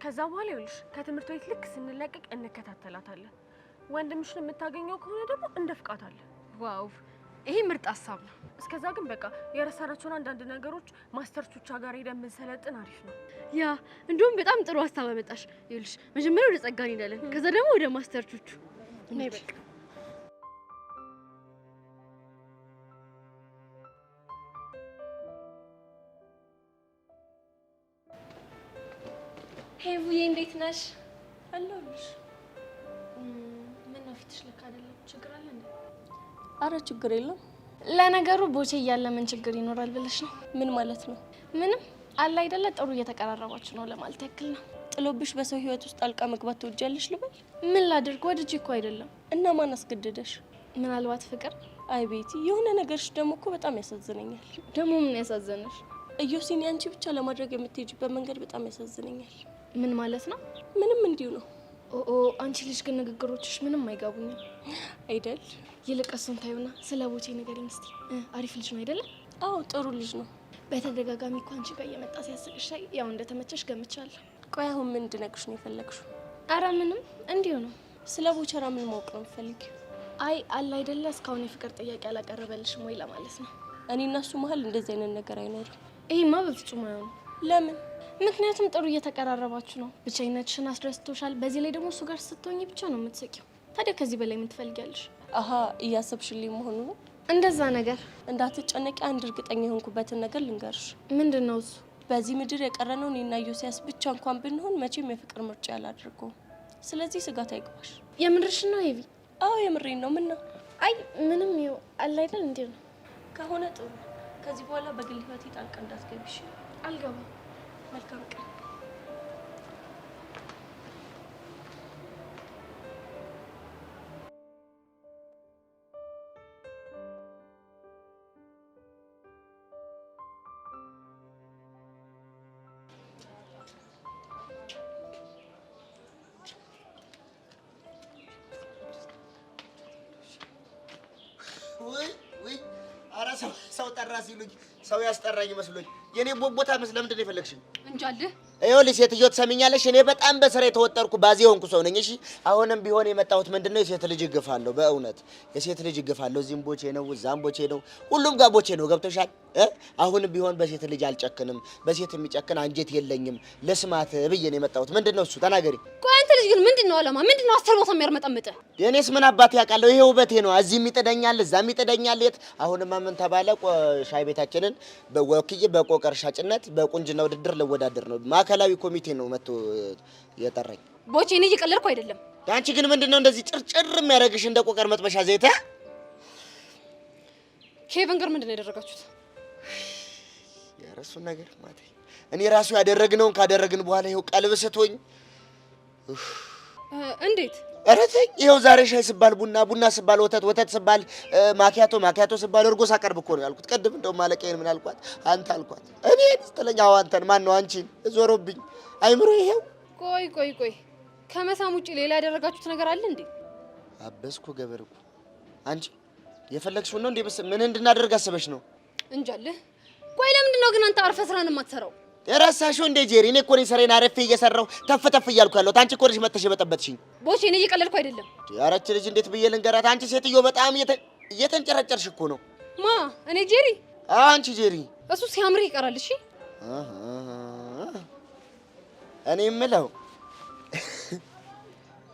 ከዛ በኋላ ይኸውልሽ ከትምህርት ቤት ልክ ስንለቀቅ እንከታተላታለን። ወንድምሽን የምታገኘው ከሆነ ደግሞ እንደፍቃታለን። ዋው ይሄ ምርጥ ሀሳብ ነው። እስከዛ ግን በቃ የረሳናቸውን አንዳንድ ነገሮች ማስተርቾቿ ጋር ሄደን ብንሰለጥን አሪፍ ነው። ያ እንዲሁም በጣም ጥሩ ሀሳብ አመጣሽ። ይኸውልሽ መጀመሪያ ወደ ጸጋ እንሄዳለን፣ ከዛ ደግሞ ወደ ማስተርቾቹ። ነይ በቃ ሄቡዬ እንዴት ነሽ? አለሁልሽ። ምን ነው ፊትሽ ልክ አይደለም? ችግር አለ እንዴ? አረ ችግር የለም። ለነገሩ ቦቼ እያለ ምን ችግር ይኖራል ብለሽ ነው? ምን ማለት ነው? ምንም አለ አይደለ? ጥሩ እየተቀራረባችሁ ነው ለማለት ያክል ነው። ጥሎብሽ በሰው ህይወት ውስጥ ጣልቃ መግባት ትወጃለሽ ልበል? ምን ላድርግ? ወድጄ እኮ አይደለም። እና ማን አስገደደሽ? ምናልባት ፍቅር። አይ ቤቲ፣ የሆነ ነገርሽ ደግሞ እኮ በጣም ያሳዝነኛል። ደግሞ ምን ያሳዘነሽ? እዮሲን አንቺ ብቻ ለማድረግ የምትሄጂበት መንገድ በጣም ያሳዝነኛል። ምን ማለት ነው? ምንም እንዲሁ ነው። ኦ አንቺ ልጅ ግን ንግግሮችሽ ምንም አይጋቡኝም አይደል? ይልቅ እሱን ታዩና ስለ ቦቼ ንገሪኝ እስቲ። አሪፍ ልጅ ነው አይደለ? አዎ ጥሩ ልጅ ነው። በተደጋጋሚ እኮ አንቺ ጋር እየመጣ ሲያስቅሽ ያው እንደተመቸሽ ገምቻለሁ። ቆይ አሁን ምን እንድነግርሽ ነው የፈለግሽው? አረ ምንም እንዲሁ ነው። ስለ ቦቸራ ምን ማወቅ ነው የምትፈልጊው? አይ አለ አይደለ እስካሁን የፍቅር ጥያቄ አላቀረበልሽም ወይ ለማለት ነው። እኔ እና እሱ መሀል እንደዚህ አይነት ነገር አይኖርም። ይሄማ በፍጹም አይሆንም። ለምን? ምክንያቱም ጥሩ እየተቀራረባችሁ ነው። ብቻይነትሽን አስደስቶሻል። በዚህ ላይ ደግሞ እሱ ጋር ስትሆኚ ብቻ ነው የምትስቂው። ታዲያ ከዚህ በላይ ምን ትፈልጊያለሽ? አሀ እያሰብሽልኝ መሆኑ ነው? እንደዛ ነገር እንዳትጨነቂ፣ አንድ እርግጠኛ የሆንኩበትን ነገር ልንገርሽ። ምንድን ነው እሱ? በዚህ ምድር የቀረነው እኔና ዮሲያስ ብቻ እንኳን ብንሆን መቼም የፍቅር ምርጫ ያላደርገው። ስለዚህ ስጋት አይግባሽ። የምርሽን ነው ሄቪ? አዎ የምሬን ነው። ምን ነው? አይ ምንም ይኸው አለ አይደል እንዴ ነው ከሆነ ጥሩ። ከዚህ በኋላ በግል ህይወቴ ጣልቃ እንዳትገቢሽ። አልገባም። መልካም ቀን። ወይ ኧረ ሰው ጠራ ሲሉኝ ሰው ያስጠራኝ መስሎኝ የኔ ቦቦታ መስለ ምንድን ነው የፈለግሽኝ? እንጃልህ ይኸውልሽ ሴትዮ ትሰሚኛለሽ? እኔ በጣም በስራ የተወጠርኩ ባዜ ሆንኩ ሰው ነኝ። እሺ አሁንም ቢሆን የመጣሁት ምንድነው የሴት ልጅ እግፋለሁ። በእውነት የሴት ልጅ እግፋለሁ። እዚህም ቦቼ ነው፣ እዛም ቦቼ ነው፣ ሁሉም ጋር ቦቼ ነው። ገብቶሻል? አሁንም ቢሆን በሴት ልጅ አልጨክንም። በሴት የሚጨክን አንጀት የለኝም። ለስማት ብዬ ነው የመጣሁት። ምንድነው እሱ? ተናገሪ። ቆይ አንተ ልጅ ግን ምንድነው አላማ? ምንድነው አስር ቦታ የሚያርመጠምጥ? የኔስ ምን አባቴ ያውቃለሁ? ይሄ ውበቴ ነው። እዚህም ይጥደኛል፣ እዛም ይጥደኛል። የት አሁንማ ምን ተባለ? ሻይ ቤታችንን በወክዬ በቆቀር ሻጭነት በቁንጅና ውድድር ልወዳደር ነው። ማዕከላዊ ኮሚቴ ነው መጥቶ የጠራኝ። ቦቼ እኔ እየቀለድኩ አይደለም። አንቺ ግን ምንድነው እንደዚህ ጭርጭር የሚያደርግሽ እንደ ቆቀር መጥበሻ ዘይት? ኬቨን ጋር ምንድነው ያደረጋችሁት? የራሱን ነገር ማለት እኔ ራሱ ያደረግነውን ካደረግን በኋላ ይኸው ቀልብ ስቶኝ። እንዴት? ኧረ ተይ፣ ይኸው ዛሬ ሻይ ስባል ቡና፣ ቡና ስባል ወተት፣ ወተት ስባል ማኪያቶ፣ ማኪያቶ ስባል እርጎ ሳቀርብ እኮ ነው ያልኩት። ቅድም እንደውም ማለቂያዬን ምን አልኳት? አንተ አልኳት። እኔ ስትለኝ አዎ አንተን። ማን ነው አንቺን? ዞሮብኝ አይምሮ ይሄው። ቆይ ከመሳም ውጪ ሌላ ያደረጋችሁት ነገር አለ እንዴ? አበስኩ ገበርኩ። አንቺ የፈለግሽውን ነው እንዴ? ምን እንድናደርግ አስበሽ ነው? እንጃልህ። ቆይ ለምንድን ነው ግን አንተ አርፈህ ስራህን የማትሰራው? የራሳሽው እንደ ጄሪ። እኔ እኮ ነኝ ስራዬን አረፌ እየሰራሁ ተፍ ተፍ እያልኩ ያለሁት። አንቺ እኮ ነሽ መተሽ የበጠበጥሽኝ። ቦቼ እኔ እየቀለድኩ አይደለም። ያረች ልጅ እንዴት ብዬ ልንገራት? አንቺ ሴትዮ በጣም እየተንጨረጨርሽ እኮ ነው። ማ እኔ ጄሪ? አንቺ ጄሪ። እሱ ሲያምርህ ይቀራል። እሺ እኔ የምለው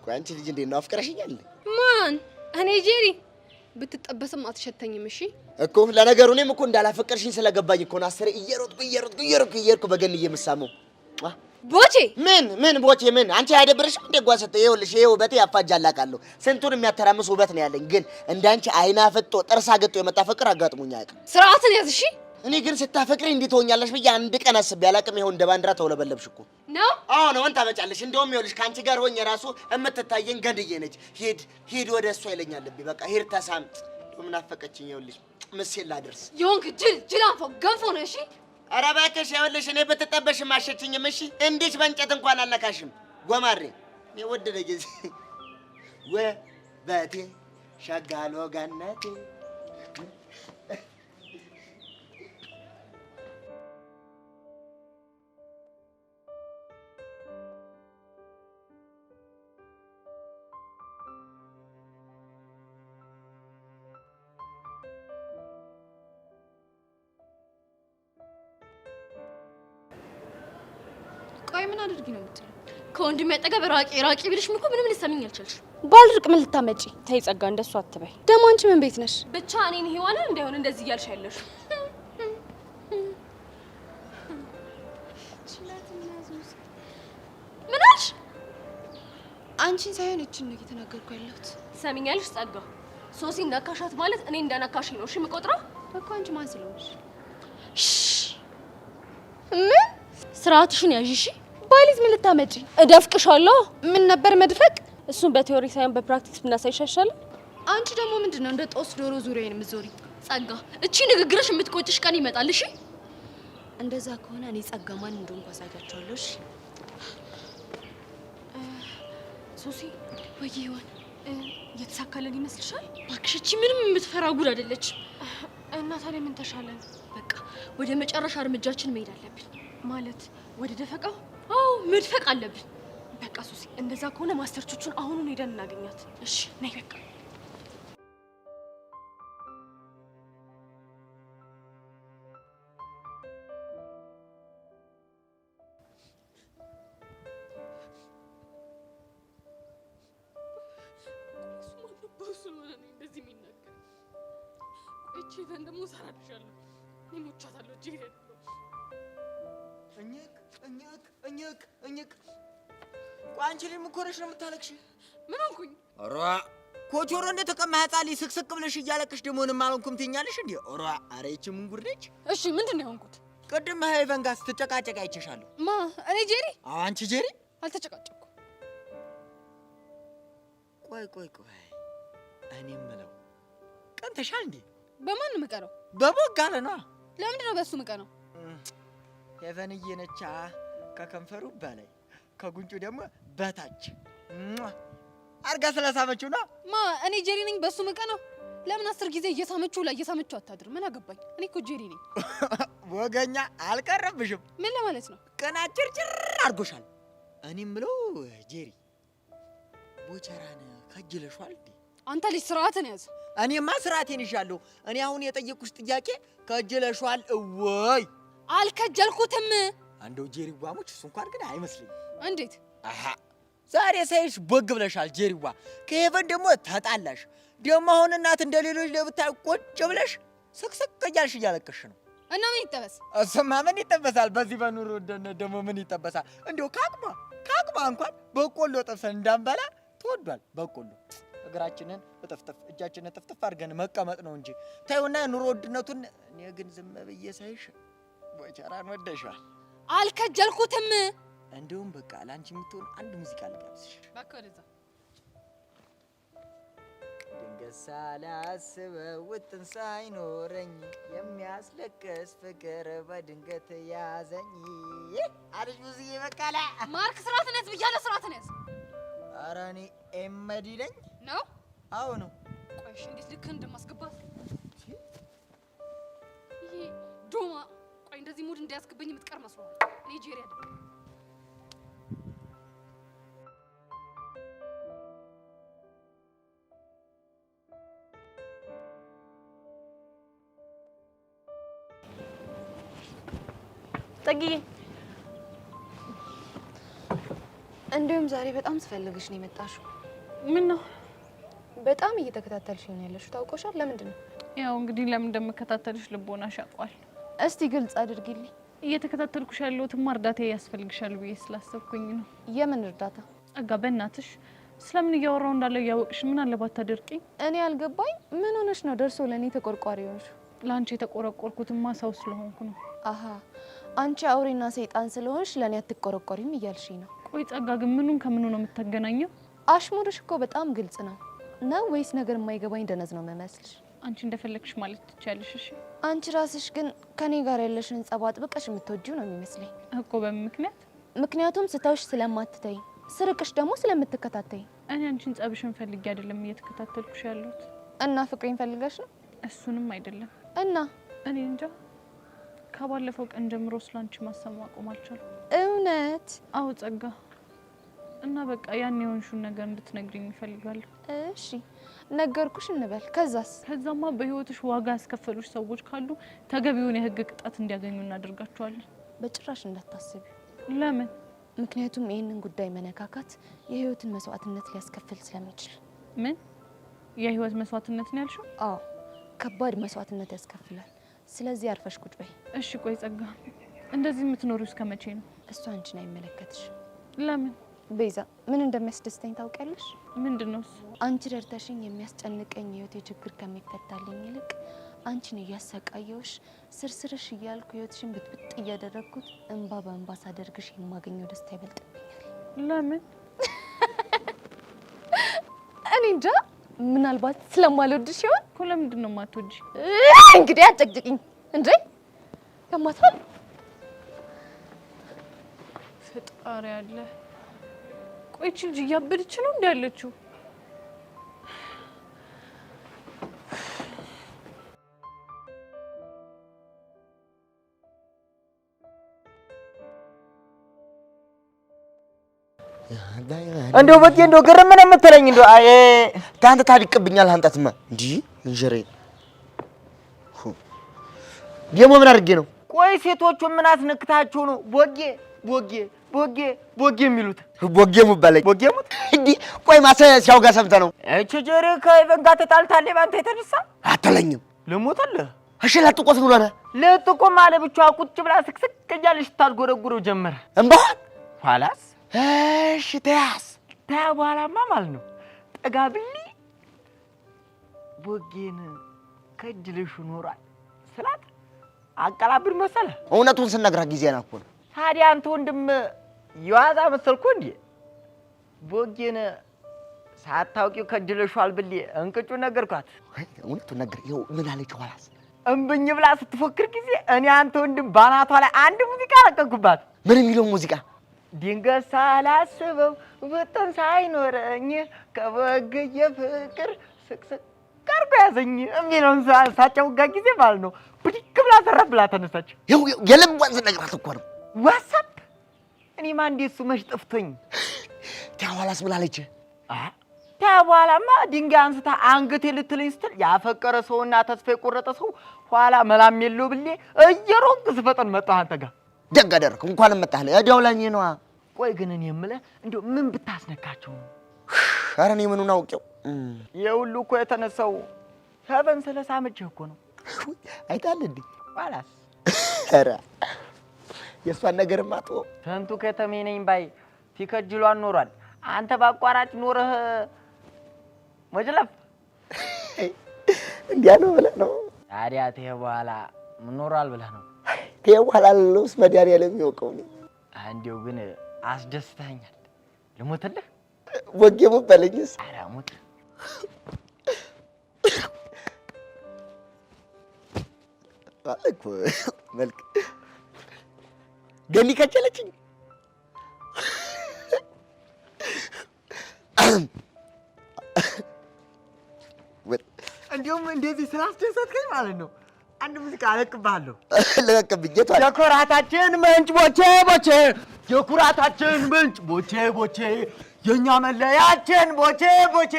ቆይ አንቺ ልጅ እንዴት ነው አፍቅረሽኛል? ማን? እኔ ጄሪ ብትጠበስም አትሸተኝም። እሺ እኮ ለነገሩ እኔም እኮ እንዳላፈቀርሽኝ ስለገባኝ እኮ ነው አስሬ እየሮጥኩ በገን እየምሳመው። ቦቼ ምን ቦቼ ምን አንቺ አይደብርሽም እንደ ጓሰተ ይኸውልሽ ይሄ ውበቴ ያፋጃላቃለሁ ስንቱን የሚያተራምስ ውበት ነው ያለኝ ግን እንዳንቺ አይና ፈጥቶ ጥርሳ ገጥቶ የመጣ ፍቅር አጋጥሞኝ አያውቅም ስርዓትን ያዝ እሺ እኔ ግን ስታፈቅሪ እንዴት ሆኛለሽ ብዬ አንድ ቀን አስቤ አላውቅም ይኸው እንደ ባንዲራ ተውለበለብሽ እኮ ነው አዎ ነው እንታ በጫለሽ እንደውም ይኸውልሽ ካንቺ ጋር ሆኜ ራሱ እምትታየኝ ገድዬ ነች ሂድ ወደ እሷ ይለኛል ልቤ በቃ ሂድ ተሳም ምን አፈቀችኝ ይኸውልሽ ምስል ላድርስ ይሁንክ ጅላንፎ ገንፎ ነው እሺ ኧረ እባክሽ ይኸውልሽ እኔ ብትጠበሽም አሸችኝም እሺ እንዴት በእንጨት እንኳን አልነካሽም ጎማሬ እኔ ወደደ ጊዜ ውበቴ ሸጋሎ ገነቴ ቆይ ምን አድርጊ ነው የምትለው? ከወንድሜ አጠገብ ራቂ ብልሽም እኮ ምንም ልትሰሚኝ አልቻልሽ። ባልርቅ ምን ልታመጪ? ተይ ጸጋ፣ እንደሱ አትበይ። ደግሞ አንቺ ምን ቤት ነሽ? ብቻ እኔን ሔዋንን እንዳይሆን እንደዚህ እያልሽ ያለሽ ምን አልሽ? አንቺን ሳይሆን እችን ነው እየተናገርኩ ያለሁት። ሰሚኛልሽ ጸጋ፣ ሶሲ ነካሻት ማለት እኔ እንደነካሽኝ ነው እሺ የምቆጥረው? እኮ አንቺ ማን ስለሆንሽ? ምን ስርዓትሽን ያዥ እሺ። ባሊዝ ምን ልታመጪ? እደፍቅሻለሁ። ምን ነበር መድፈቅ? እሱን በቲዮሪ ሳይሆን በፕራክቲስ ብናሳይ ይሻሻል። አንቺ ደግሞ ምንድነው እንደ ጦስ ዶሮ ዙሪያዬን የምትዞሪ? ጸጋ፣ እቺ ንግግርሽ የምትቆጭሽ ቀን ይመጣል እሺ። እንደዛ ከሆነ እኔ ጸጋ ማን እንደሆንኩ አሳያቸዋለሁ እሺ። ሶሲ ወይ ይሆን እየተሳካለን ይመስልሻል? እባክሽ እቺ ምንም የምትፈራ ጉድ አይደለች። እና ታዲያ ምን ተሻለን? በቃ ወደ መጨረሻ እርምጃችን መሄድ አለብን። ማለት ወደ ደፈቃው? አዎ መድፈቅ አለብን። በቃ ሶሲ፣ እንደዛ ከሆነ ማስተርቾቹን አሁኑን ሄደን እናገኛት። እሺ ነይ በቃ። እኝክ ቋንቺ ልም እኮ ነሽ ነው የምታለቅሽ? ምን ሆንኩኝ? ኧረ ኮቾሮ እንደተቀማ ህፃን ልጅ ስቅስቅ ብለሽ እያለቅሽ ደግሞ ምንም አልሆንኩም ትይኛለሽ እንዴ? ኧረ ኧረ ይቺ ምን ጉድ ነች? እሺ ምንድን ነው የሆንኩት? ቅድም ሄቨን ጋር ስትጨቃጨቅ አይቼሻለሁ። ማ እኔ ጄሪ? አዎ አንቺ ጄሪ። አልተጨቃጨቅኩም። ቆይ እኔ የምለው ቀንተሻል እንዴ? በማን ምቀረው? በቦጋለ ነው። ለምንድን ነው በሱ ምቀረው? ሄቨንዬ ነቻ ከከንፈሩ በላይ ከጉንጩ ደግሞ በታች አርጋ ስለሳመችው ነው። ማ እኔ ጄሪ ነኝ በሱ ምቀረው? ለምን 10 ጊዜ እየሳመችው አታድር? ምን አገባኝ? እኔ እኮ ጄሪ ነኝ። ወገኛ አልቀረብሽም። ምን ለማለት ነው? ቀናት ጭርጭር አድርጎሻል። እኔ የምለው ጄሪ ቦቸራን ከጅለሽዋል እንዴ? አንተ ልጅ ስርዓትን ያዝ። እኔማ ስርዓቴን ይዣለሁ። እኔ አሁን የጠየቁሽ ጥያቄ ከጅለሽዋል ወይ? አልከጀልኩትም። አንደው ጄሪዋ ሙች እሱ እንኳን ግን አይመስልኝም። እንዴት? አሃ ዛሬ ሳይሽ ቦግ ብለሻል ጄሪዋ። ከሄቨን ደግሞ ተጣላሽ። ደግሞ አሁን እናት እንደሌሎች ለብታይ ቁጭ ብለሽ ስቅስቅ እያልሽ እያለቀሽ ነው። እና ምን ይጠበስ? እሱማ ምን ይጠበሳል? በዚህ በኑሮ ውድነት ደግሞ ምን ይጠበሳል? እንደው ካቅማ እንኳን በቆሎ ጠብሰን እንዳንበላ ተወዷል። በቆሎ እግራችንን እጥፍጥፍ እጃችንን እጥፍጥፍ አድርገን መቀመጥ ነው እንጂ ታዩና ኑሮ ውድነቱን። እኔ ግን ዝም ብዬ ሳይሽ ቦቸራን ወደሻል። አልከጀልኩትም። እንደውም በቃ ላንቺ የምትሆን አንድ ሙዚቃ ልጋብዝሽ። በቃ ወደዛ ድንገት ሳላስበው ውጥን ሳይኖረኝ የሚያስለቅስ ፍቅር በድንገት ያዘኝ አለሽ ሙዚዬ። በቃ ላይ ማርክ ስርዓትን ያዝ ብያለሁ። ስርዓትን ያዝ። ኧረ እኔ ኤመዲ ነኝ ነው? አዎ ነው። ቆይ እሺ እንዴት ልክ እንደማስገባት ይሄ ዶማ። ቆይ እንደዚህ ሙድ እንዳያስገበኝ የምትቀር መስሎሃል? እኔ ጄሪ አይደለም። ጠጊዬ፣ እንዲሁም ዛሬ በጣም ስፈልግሽ ነው የመጣሽው። ምን ነው? በጣም እየተከታተልሽኝ ነው ያለሽው። ታውቆሻል? ለምንድን ነው? ያው እንግዲህ ለምን እንደምከታተልሽ ልቦናሽ ያውቃል። እስቲ ግልጽ አድርጊልኝ። እየተከታተልኩሽ ያለሁትማ እርዳታ ያስፈልግሻል ብዬ ስላሰብኩኝ ነው። የምን እርዳታ? ጸጋ በእናትሽ ስለምን እያወራው እንዳለ ያወቅሽ ምን አለባት ታደርቂ? እኔ አልገባኝ። ምን ሆነሽ ነው ደርሶ ለኔ ተቆርቋሪ ሆንሽ? ላንቺ የተቆረቆርኩትማ ሰው ስለሆንኩ ነው። አሃ አንቺ አውሬና ሰይጣን ስለሆንሽ ለኔ አትቆረቆሪም እያልሽኝ ነው? ቆይ ጸጋ ግን ምኑን ከምኑ ነው የምታገናኘው? አሽሙርሽ እኮ በጣም ግልጽ ነው። ነው ወይስ ነገር የማይገባኝ ደነዝ ነው መመስልሽ? አንቺ እንደፈለግሽ ማለት ትችያለሽ። እሺ አንቺ ራስሽ ግን ከኔ ጋር ያለሽን ጸብ አጥብቀሽ የምትወጂው ነው የሚመስለኝ እኮ። በምን ምክንያት? ምክንያቱም ስታውሽ ስለማትተይ፣ ስርቅሽ ደግሞ ስለምትከታተይ። እኔ አንቺን ጸብሽን ፈልጌ አይደለም እየተከታተልኩሽ ያለሁት። እና ፍቅሬን ፈልገሽ ነው? እሱንም አይደለም። እና እኔ እንጃ ከባለፈው ቀን ጀምሮ ስላንቺ ማሰብ ማቆም አልቻልኩም። እውነት? አዎ ጸጋ። እና በቃ ያን የሆንሽውን ነገር እንድትነግሪኝ እፈልጋለሁ። እሺ ነገርኩሽ እንበል። ከዛስ? ከዛማ በህይወትሽ ዋጋ ያስከፈሉሽ ሰዎች ካሉ ተገቢውን የህግ ቅጣት እንዲያገኙ እናደርጋቸዋለን። በጭራሽ እንዳታስቢ። ለምን? ምክንያቱም ይህንን ጉዳይ መነካካት የህይወትን መስዋዕትነት ሊያስከፍል ስለሚችል። ምን የህይወት መስዋዕትነት ነው ያልሽው? አዎ ከባድ መስዋዕትነት ያስከፍላል። ስለዚህ አርፈሽ ቁጭ በይ። እሺ ቆይ ጸጋ፣ እንደዚህ የምትኖሪው እስከ መቼ ነው? እሱ አንቺን አይመለከትሽ። ለምን? ቤዛ ምን እንደሚያስደስተኝ ታውቂያለሽ? ምንድነው እሱ? አንቺ ረድተሽኝ የሚያስጨንቀኝ ህይወቴ ችግር ከሚፈታልኝ ይልቅ አንቺን እያሰቃየውሽ ስርስርሽ እያልኩ ህይወትሽን ብጥብጥ እያደረግኩት እንባ በእንባ ሳደርግሽ የማገኘው ደስታ ይበልጥብኛል። ለምን? እኔ እንጃ፣ ምናልባት ስለማልወድሽ ይሆን? እኮ ለምንድን ነው የማትወጂ? እንግዲህ አጨቅጭቅኝ እንዴ! ያማታል። ፈጣሪ ያለ። ቆይ እቺ ልጅ እያበደች ነው እንዴ ያለችው? እንደው በቂ እንደው ግርም ምን የምትለኝ እንደው አይ ታንተ ታድቅብኛል አንተትማ እንጂ እንጀሬ ደሞ ምን አድርጌ ነው? ቆይ ሴቶቹ ምን አስነክታችሁ ነው ቦጌ ቦጌ ቦጌ ቦጌ የሚሉት? ቦጌ ሙባለኝ ቦጌ ሙት እንዴ? ቆይ ማሰ ሲያውጋ ሰምተ ነው? እቺ ጀሪ ከኢቨን ጋር ተጣልታለች ባንተ የተነሳ አትለኝም? ልሞትልህ። እሺ ለጥቆስ ብሎ ነው ለጥቆ ማለት ብቻ ቁጭ ብላ ስክስክ እያለች ታልጎረጉረው ጀመረ። እምባ ኋላስ እሺ ተያስ በኋላማ ማለት ነው ጠጋብሊ ቦጌን ከጅልሽ ኖሯል ስላት አቀላብር መሰለ። እውነቱን ስነግራ ጊዜና እኮ ነው። ታዲያ አንተ ወንድም ይዋዛ መሰልኩ እንዴ? ቦጌን ሳታውቂው ከጅልሽዋል ብሊ እንቅጩ ነገርኳት። እውነቱን ነገር ይኸው ምን አለች ኋላስ? እምብኝ ብላ ስትፎክር ጊዜ እኔ አንተ ወንድም ባናቷ ላይ አንድ ሙዚቃ ለቀኩባት። ምን የሚለው ሙዚቃ? ድንገት ሳላስበው ውጥን ሳይኖረኝ ከበገየ ፍቅር ስቅስቅ ቀርቦ ያዘኝ የሚለውን ሳጫውጋ ጊዜ ማለት ነው ብድግ ብላ ተረፍ ብላ ተነሳች። ይኸው የልቧን ስነግራት እኮ ነው። ዋሳብ እኔማ እንዴት እሱ መች ጠፍቶኝ። ኋላስ ምን አለች? በኋላማ ድንጋይ አንስታ አንገቴ ልትለኝ ስትል ያፈቀረ ሰውና ተስፋ የቆረጠ ሰው ኋላ መላም የለው ብሌ እየሮጥኩ ስፈጠን መጣሁ አንተ ጋር። ደግ አደረክ እንኳን መጣህ። እዲያው ለኔ ነው። ቆይ ግን እኔ የምልህ እንደው ምን ብታስነካቸው ነው? ኧረ እኔ ምኑን አውቄው። የሁሉ እኮ የተነሳው ሄቨን ስለሳመችህ እኮ ነው። አይታል እንዴ? ኋላስ ኧረ የእሷን ነገርማ ተወው። ስንቱ ከተሜ ነኝ ባይ ሲከጅሏን ኖሯል። አንተ ባቋራጭ ኖረህ መጅለፍ እንዲያ ነው ብለህ ነው? ታዲያ ተሄ በኋላ ምን ኖሯል ብለህ ነው? ተሄ በኋላ ለውስ መድኃኒዓለም የሚያውቀው ነው። እንዲያው ግን አስደስተኛል። ልሞትልህ? ቦጌ ሙት በለኝስ? ኧረ ሙት። አለኩ መልክ ገኒ ከቸለችኝ። እንዲሁም እንደዚህ ስላስደሰትከኝ ማለት ነው አንድ ሙዚቃ አለቅብሃለሁ። ለቀቅብኝ። የኩራታችን ምንጭ ቦቼ ቦቼ፣ የኩራታችን ምንጭ ቦቼ ቦቼ፣ የኛ መለያችን ቦቼ ቦቼ፣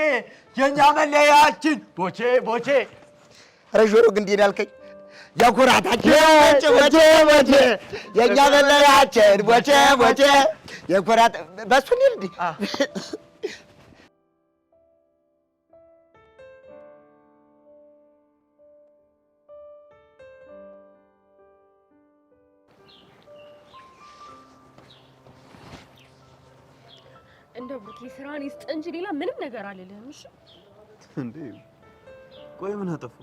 የኛ መለያችን ቦቼ ቦቼ። ኧረ ጆሮ ግንዴን ያልከኝ የኩራታችን ምንጭ ቦቼ ቦቼ፣ የኛ መለያችን ቦቼ ቦቼ፣ የኩራት በሱ ነው እንዴ? እንደ ብሩኬ ስራን ይስጥ እንጂ ሌላ ምንም ነገር አልልህም። እሺ እንዴ ቆይ ምን አጠፋ?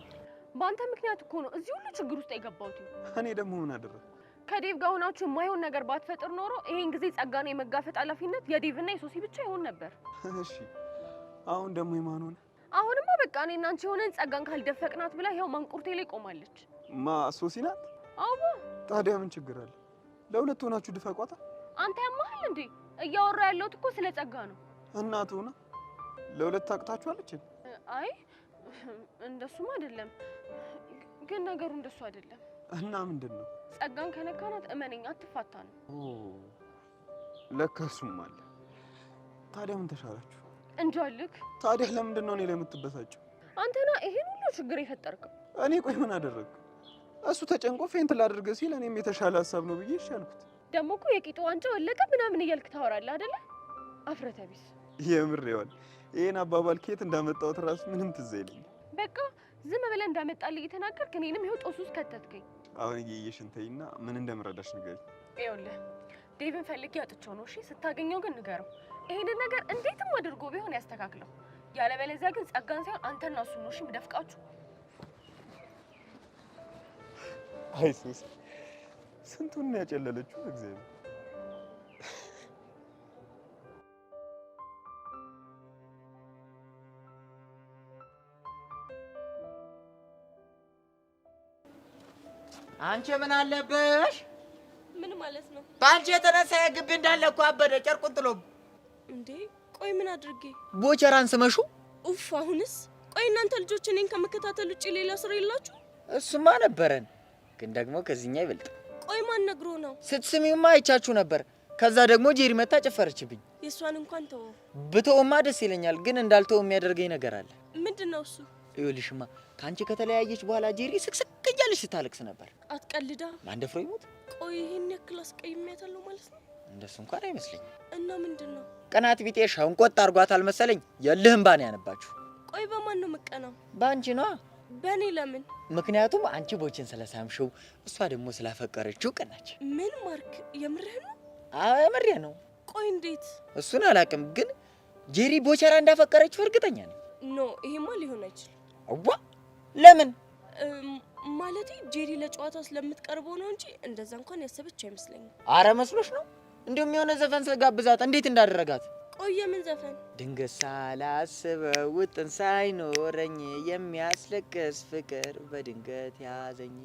በአንተ ምክንያት እኮ ነው እዚህ ሁሉ ችግር ውስጥ የገባሁት። እኔ ደግሞ ምን አደረኩ? ከዴቭ ጋር ሆናችሁ የማይሆን ነገር ባትፈጥር ኖሮ ይሄን ጊዜ ጸጋን የመጋፈጥ ኃላፊነት የዴቭና የሶሲ ብቻ ይሆን ነበር። እሺ አሁን ደግሞ የማን ሆነ? አሁንማ በቃ እኔና አንቺ ሆነን ጸጋን ካልደፈቅናት ብላ ይኸው ማንቁርቴ ላይ ቆማለች። ማ ሶሲ ናት? አዎ። ታዲያ ምን ችግር አለ? ለሁለት ሆናችሁ ድፈቋታ። አንተ ያማሃል እንዴ? እያወራ ያለሁት እኮ ስለ ጸጋ ነው። እናቱ ሆና ለሁለት ታቅታችኋለች? አይ እንደሱም አይደለም፣ ግን ነገሩ እንደሱ አይደለም። እና ምንድን ነው? ጸጋን ከነካናት እመነኝ አትፋታ ነው። ለካ እሱም አለ። ታዲያ ምን ተሻላችሁ? እንጃልክ። ታዲያ ለምንድን ነው እኔ ላይ የምትበሳጨው? አንተና ይሄን ሁሉ ችግር የፈጠርከው። እኔ ቆይ ምን አደረግኩ? እሱ ተጨንቆ ፌንት ላድርግ ሲል እኔም የተሻለ ሀሳብ ነው ብዬ ይሻልኩት። ደግሞ እኮ የቂጡ ዋንጫ ወለቀ ምናምን እያልክ ታወራለህ አይደለ? አፍረተ ቢስ። የምር ይዋል። ይሄን አባባል ከየት እንዳመጣሁት እራሱ ምንም ትዝ አይለኝም። በቃ ዝም ብለህ እንዳመጣልህ እየተናገርክ እኔንም ይኸው ጦስ ውስጥ ከተትከኝ። አሁን እየየሽን ተይና ምን እንደምረዳሽ ንገሪኝ። ይኸውልህ ዴቭን ፈልጌ አጥቼው ነው። እሺ ስታገኘው ግን ንገረው። ይሄንን ነገር እንዴትም አድርጎ ቢሆን ያስተካክለው። ያለበለዚያ ግን ጸጋን ሳይሆን አንተና እሱ ነው እሺ የምደፍቃችሁ። አይሱስ ስንቱን ነው ያጨለለችው እግዚአብሔር። አንቺ ምን አለብሽ? ምን ማለት ነው? በአንቺ የተነሳ የግቢ እንዳለ እኮ አበደ ጨርቁን ጥሎ። እንዴ ቆይ ምን አድርጌ? ቦቸራን ስመሹ? ኡፍ አሁንስ? ቆይ እናንተ ልጆች እኔን ከመከታተል ውጪ ሌላ ስራ የላችሁ? እሱማ ነበረን፣ ግን ደግሞ ከዚህኛ ይበልጥ። ቆይ ማን ነግሮ ነው? ስትስሚውማ አይቻችሁ ነበር። ከዛ ደግሞ ጄሪ መታ ጨፈረችብኝ። የእሷን እንኳን ተወው። ብተውማ ደስ ይለኛል፣ ግን እንዳልተው የሚያደርገኝ ነገር አለ። ምንድነው እሱ? ይኸውልሽማ ከአንቺ ከተለያየች በኋላ ጄሪ ስቅስቅ እያለች ስታለቅስ ነበር። አትቀልዳ። ማን ደፍሮ ይሞት? ቆይ ይሄን ያክል አስቀይሜያታለሁ ማለት ነው? እንደሱ እንኳን አይመስለኝም። እና ምንድነው? ቅናት ቢጤ ሸንቆጥ አድርጓታል መሰለኝ። የልህም ባን ያነባችሁ። ቆይ በማን ነው የምቀናው? በአንቺ ነዋ። በእኔ ለምን? ምክንያቱም አንቺ ቦችን ስለሳምሽው እሷ ደግሞ ስላፈቀረችው ቀናች። ምን ማርክ? የምርህ ነው? አምሬ ነው። ቆይ እንዴት? እሱን አላውቅም፣ ግን ጄሪ ቦቸራ እንዳፈቀረችው እርግጠኛ ነኝ። ኖ ይሄማ ሊሆን አይችልም። አዋ ለምን? ማለቴ ጄሪ ለጨዋታ ስለምትቀርበው ነው እንጂ እንደዛ እንኳን ያሰበች አይመስለኝም። አረ መስሎሽ ነው? እንዲሁም የሆነ ዘፈን ስለጋብዛት እንዴት እንዳደረጋት። ቆይ የምን ዘፈን? ድንገት ሳላስበው ውጥን ሳይኖረኝ የሚያስለቅስ ፍቅር በድንገት ያዘኝ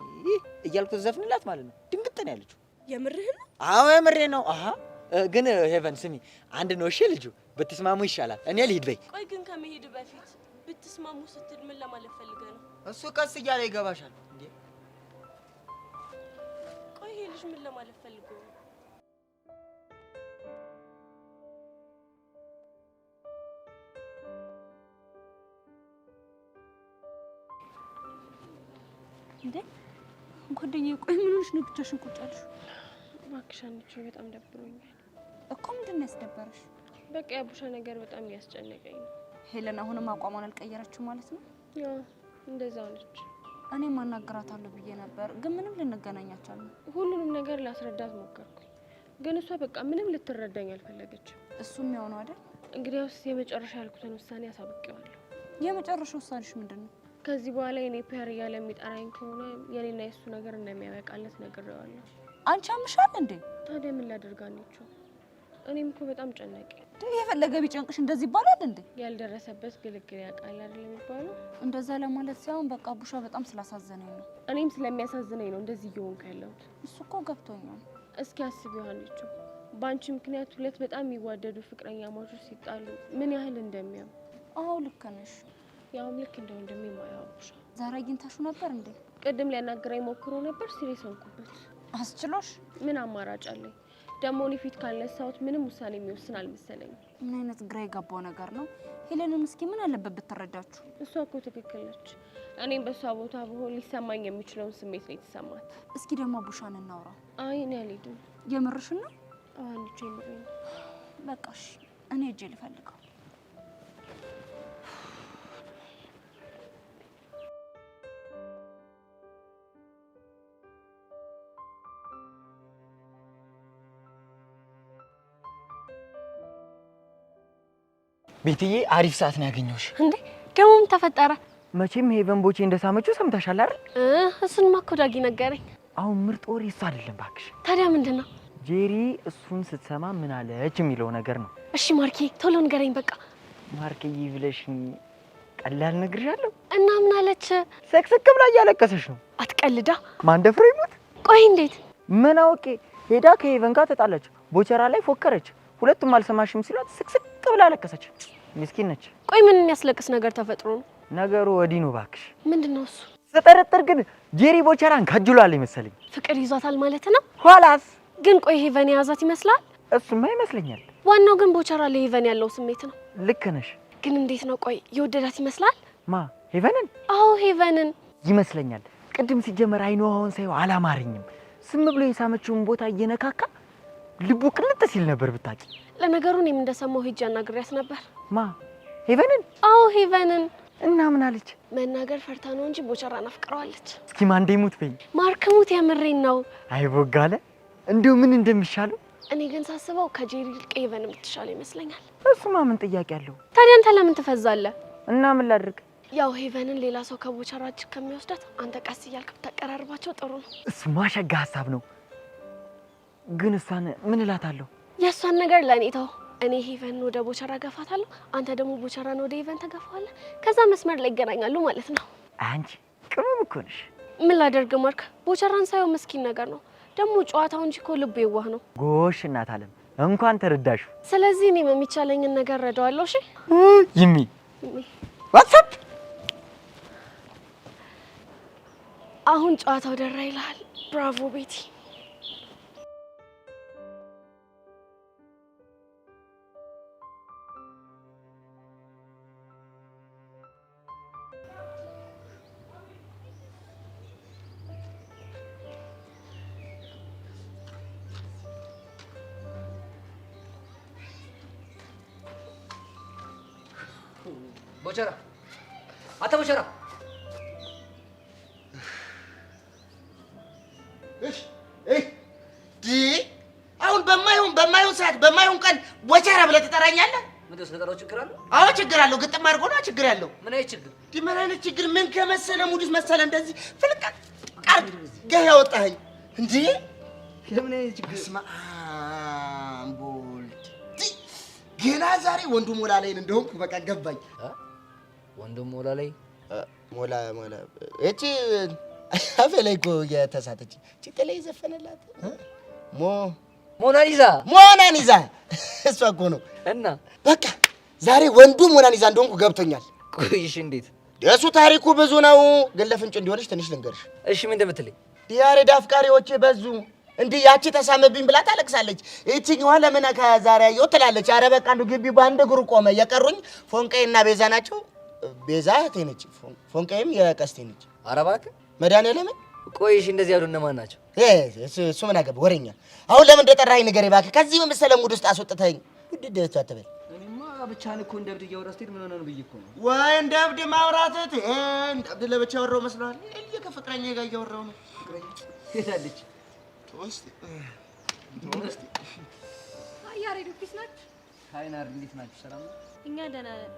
እያልኩት ዘፍንላት ማለት ነው። ድንግጥ ነው ያለችው። የምርህ ነው? አዎ የምሬ ነው። አሃ ግን ሄቨን ስሚ፣ አንድ ነው እሺ ልጁ፣ ብትስማሙ ይሻላል። እኔ ልሂድ በይ። ቆይ ግን ከመሄድ በፊት ብትስማሙ ስትል ምን ለማለት ፈልገህ ነው? እሱ ቀስ እያለ ይገባሻል እንዴ። ቆይ ይሄ ልጅ ምን ለማለት ፈልጎ ነው? እንዴ ጓደኛዬ፣ ቆይ ምን ሆነሽ ነው ብቻሽን ቁጭ ያልሽ? እባክሽ አንቺ በጣም ደብሮኛል እኮ። ምንድን ነው ያስደበረሽ? በቃ ያቡሻ ነገር በጣም እያስጨነቀኝ ነው። ሄለን አሁንም አቋሟን አልቀየረችም ማለት ነው? ያው እንደዛው ነች። እኔም አናግራታለሁ ብዬ ነበር፣ ግን ምንም ልንገናኝ አልቻልንም። ሁሉንም ነገር ላስረዳት ሞከርኩኝ፣ ግን እሷ በቃ ምንም ልትረዳኝ አልፈለገችም። እሱም ያው ነው አይደል? እንግዲያውስ የመጨረሻ ያልኩትን ውሳኔ አሳውቄዋለሁ። የመጨረሻ ውሳኔሽ ምንድን ነው? ከዚህ በኋላ የኔ ፒያር እያለ የሚጠራኝ ከሆነ የኔና የሱ ነገር እንደሚያበቃለት ነግሬዋለሁ። አንቺ አምሻል እንዴ? ታዲያ ምን ላደርግ አንቺ? እኔም እኮ በጣም ጨነቀኝ። የፈለገ ቢጨንቅሽ እንደዚህ ይባላል እንዴ? ያልደረሰበት ግልግል ያውቃል አይደል የሚባለው? እንደዛ ለማለት ሳይሆን በቃ ቡሻ በጣም ስላሳዘነኝ ነው። እኔም ስለሚያሳዝነኝ ነው እንደዚህ እየሆንኩ ያለሁት። እሱ እኮ ገብቶኛል። እስኪ አስቢ ዮሐንቹ፣ በአንቺ ምክንያት ሁለት በጣም የሚዋደዱ ፍቅረኛ ማቾች ሲጣሉ ምን ያህል እንደሚያም። አዎ ልክ ነሽ። ያውም ልክ እንደ ወንድሜ የማየው ቡሻ። ዛሬ አግኝታሹ ነበር እንዴ? ቅድም ሊያናግረኝ ሞክሮ ነበር። ሲሪየስ ሆንኩበት። አስችሎሽ? ምን አማራጭ አለኝ? ደግሞ እኔ ፊት ካልነሳሁት ምንም ውሳኔ የሚወስን አልመሰለኝም። ምን አይነት ግራ የገባው ነገር ነው? ሄለንን እስኪ ምን አለበት ብትረዳችሁ? እሷ እኮ ትክክል ነች። እኔም በእሷ ቦታ ብሆን ሊሰማኝ የሚችለውን ስሜት ነው የተሰማት። እስኪ ደግሞ ቡሻን እናውራ። አይ እኔ አልሄድም። የምርሽን ነው? አንቺ የምሬን ነው። በቃ እሺ፣ እኔ እጄ ልፈልገው። ቤትዬ አሪፍ ሰዓት ነው ያገኘሁሽ። እንዴ ደግሞ ምን ተፈጠረ? መቼም ሄቨን ቦቼ እንደሳመችው ሰምተሻል አይደል? እሱንማ እኮ ዳጊ ነገረኝ። አሁን ምርጥ ወሬ እሱ አይደለም እባክሽ። ታዲያ ምንድን ነው? ጄሪ እሱን ስትሰማ ምን አለች የሚለው ነገር ነው። እሺ ማርኬ ቶሎ ንገረኝ በቃ። ማርኬዬ ብለሽኝ ቀላል ነግሬሻለሁ። እና ምን አለች? ስቅስቅ ብላ እያለቀሰች ነው። አትቀልዳ። ማን ደፍሮ ይሞት? ቆይ እንዴት? ምን አውቄ ሄዳ ከሄቨን ጋር ተጣላች። ቦቸራ ላይ ፎከረች። ሁለቱም አልሰማሽም ሲሏት ስቅስቅ ብላ አለቀሰች። ምስኪን ነች። ቆይ ምን የሚያስለቅስ ነገር ተፈጥሮ ነው? ነገሩ ወዲህ ነው እባክሽ። ምንድነው እሱ? ስጠረጥር ግን ጄሪ ቦቸራን ከጅሏል ይመስለኝ። ፍቅር ይዟታል ማለት ነው? ኋላስ ግን ቆይ ሄቨን የያዛት ይመስላል? እሱማ ይመስለኛል። ዋናው ግን ቦቸራ ለሄቨን ያለው ስሜት ነው። ልክ ነሽ። ግን እንዴት ነው? ቆይ የወደዳት ይመስላል? ማ ሄቨንን? አዎ ሄቨንን ይመስለኛል። ቅድም ሲጀመር አይኗን ሳይው አላማረኝም። ስም ብሎ የሳመችውን ቦታ እየነካካ ልቡ ቅልጥ ሲል ነበር ብታቂ። ለነገሩ እኔም እንደሰማው ሂጅ አናግሪያት ነበር። ማ ሄቨንን? አዎ ሄቨንን። እና ምን አለች? መናገር ፈርታ ነው እንጂ ቦቸራን አፍቅረዋለች። እስኪ ማንዴ ሙት በይ። ማርክ ሙት፣ የምሬን ነው። አይቦጋለ እንደው ምን እንደሚሻለው። እኔ ግን ሳስበው ከጄሪ ይልቅ ሄቨን የምትሻለው ይመስለኛል። እሱማ ምን ጥያቄ አለው? ታዲያ አንተ ለምን ትፈዛለህ? እና ምን ላድርግ? ያው ሄቨንን ሌላ ሰው ከቦቸራ እጅ ከሚወስዳት አንተ ቀስ እያልክ ብታቀራርባቸው ጥሩ ነው። እሱማ ሸጋ ሀሳብ ነው። ግን እሷን ምን እላታለሁ? የእሷን ነገር ለእኔ ተው። እኔ ሄቨን ወደ ቦቸራ ገፋታለሁ፣ አንተ ደግሞ ቦቸራን ወደ ሄቨን ተገፋዋለህ። ከዛ መስመር ላይ ይገናኛሉ ማለት ነው። አንቺ ቅመም እኮ ነሽ። ምን ላደርግ ማርክ፣ ቦቸራን ሳይሆን ምስኪን ነገር ነው። ደግሞ ጨዋታው እንጂ እኮ ልቡ የዋህ ነው። ጎሽ እናት አለም እንኳን ተረዳሹ። ስለዚህ እኔም የሚቻለኝን ነገር ረዳዋለሁ። እሺ ይሚ ዋትስአፕ አሁን ጨዋታው ደራ ይላል። ብራቮ ቤቲ። ቦቸራ አታ ቦቸራ አሁን በማይሆን ሰዓት በማይሆን ቀን ቦቸራ ብለህ ትጠራኛለህ? ምንድነው ስለጠራው ችግር አለው? አዎ ችግር አለው። ግጥም አድርጎ ነው ችግር ያለው። ምን አይነት ችግር? ምን አይነት ችግር? ምን ከመሰለ ሙዱስ መሰለ እንደዚህ ፍልቀቅ አድርገህ ያወጣኸኝ እንዴ? ለምን አይነት ችግር? እስማ አምቦልድ ገና ዛሬ ወንዱ ሞላ ላይ እንደሆንኩ በቃ ገባኝ። ወንዱ ሞላ ላይ ሞላ እቺ አፌ ላይ እኮ የተሳተች እቺ ተለይ ዘፈነላት ሞናሊዛ እሷ እኮ ነው። እና በቃ ዛሬ ወንዱ ሞናሊዛ እንደሆንኩ ገብቶኛል። ቆይሽ እንዴት? የእሱ ታሪኩ ብዙ ነው፣ ግን ለፍንጭ እንዲሆንሽ ትንሽ ልንገርሽ። እሺ ምን እንደምትለኝ? ያሬድ አፍቃሪዎቼ በዙ እንዲህ ያቺ ተሳመብኝ ብላ ታለቅሳለች። እቺኛዋ ለምን ከዛሬ አየሁ ትላለች። ኧረ በቃ እንደው ግቢ በአንድ እግሩ ቆመ። የቀሩኝ ፎንቀይና ቤዛ ናቸው። ቤዛ እህቴ ነች፣ ፎንቀይም የቀስቴ ነች። ኧረ እባክህ መድኃኒዓለምን። ቆይሽ እንደዚህ ያሉ እነማን ናቸው? እሱ ምን አገባህ ወሬኛ። አሁን ለምን እንደጠራኸኝ ንገረኝ እባክህ። ከዚህ በመሰለ ሙድ ውስጥ አስወጥተኸኝ ውድድ አትበል። እኔማ ብቻህን እኮ እንደ እብድ እያወራህ ስትሄድ ምን ሆነህ ነው ብዬሽ እኮ ነው። ወይ እንደ እብድ ማውራት እንደ እብድ ለብቻ ያወራሁ መስሎሃል? እኔ ከፍቅረኛዬ ጋር እያወራሁ ነው። ፍቅረኛ ሄዳለች። ያሬድ ኦፊስ ናችሁ? ሃይ ናርዲ፣ እንዴት ናችሁ? ሰላም ነው? እኛ ደህና ነን።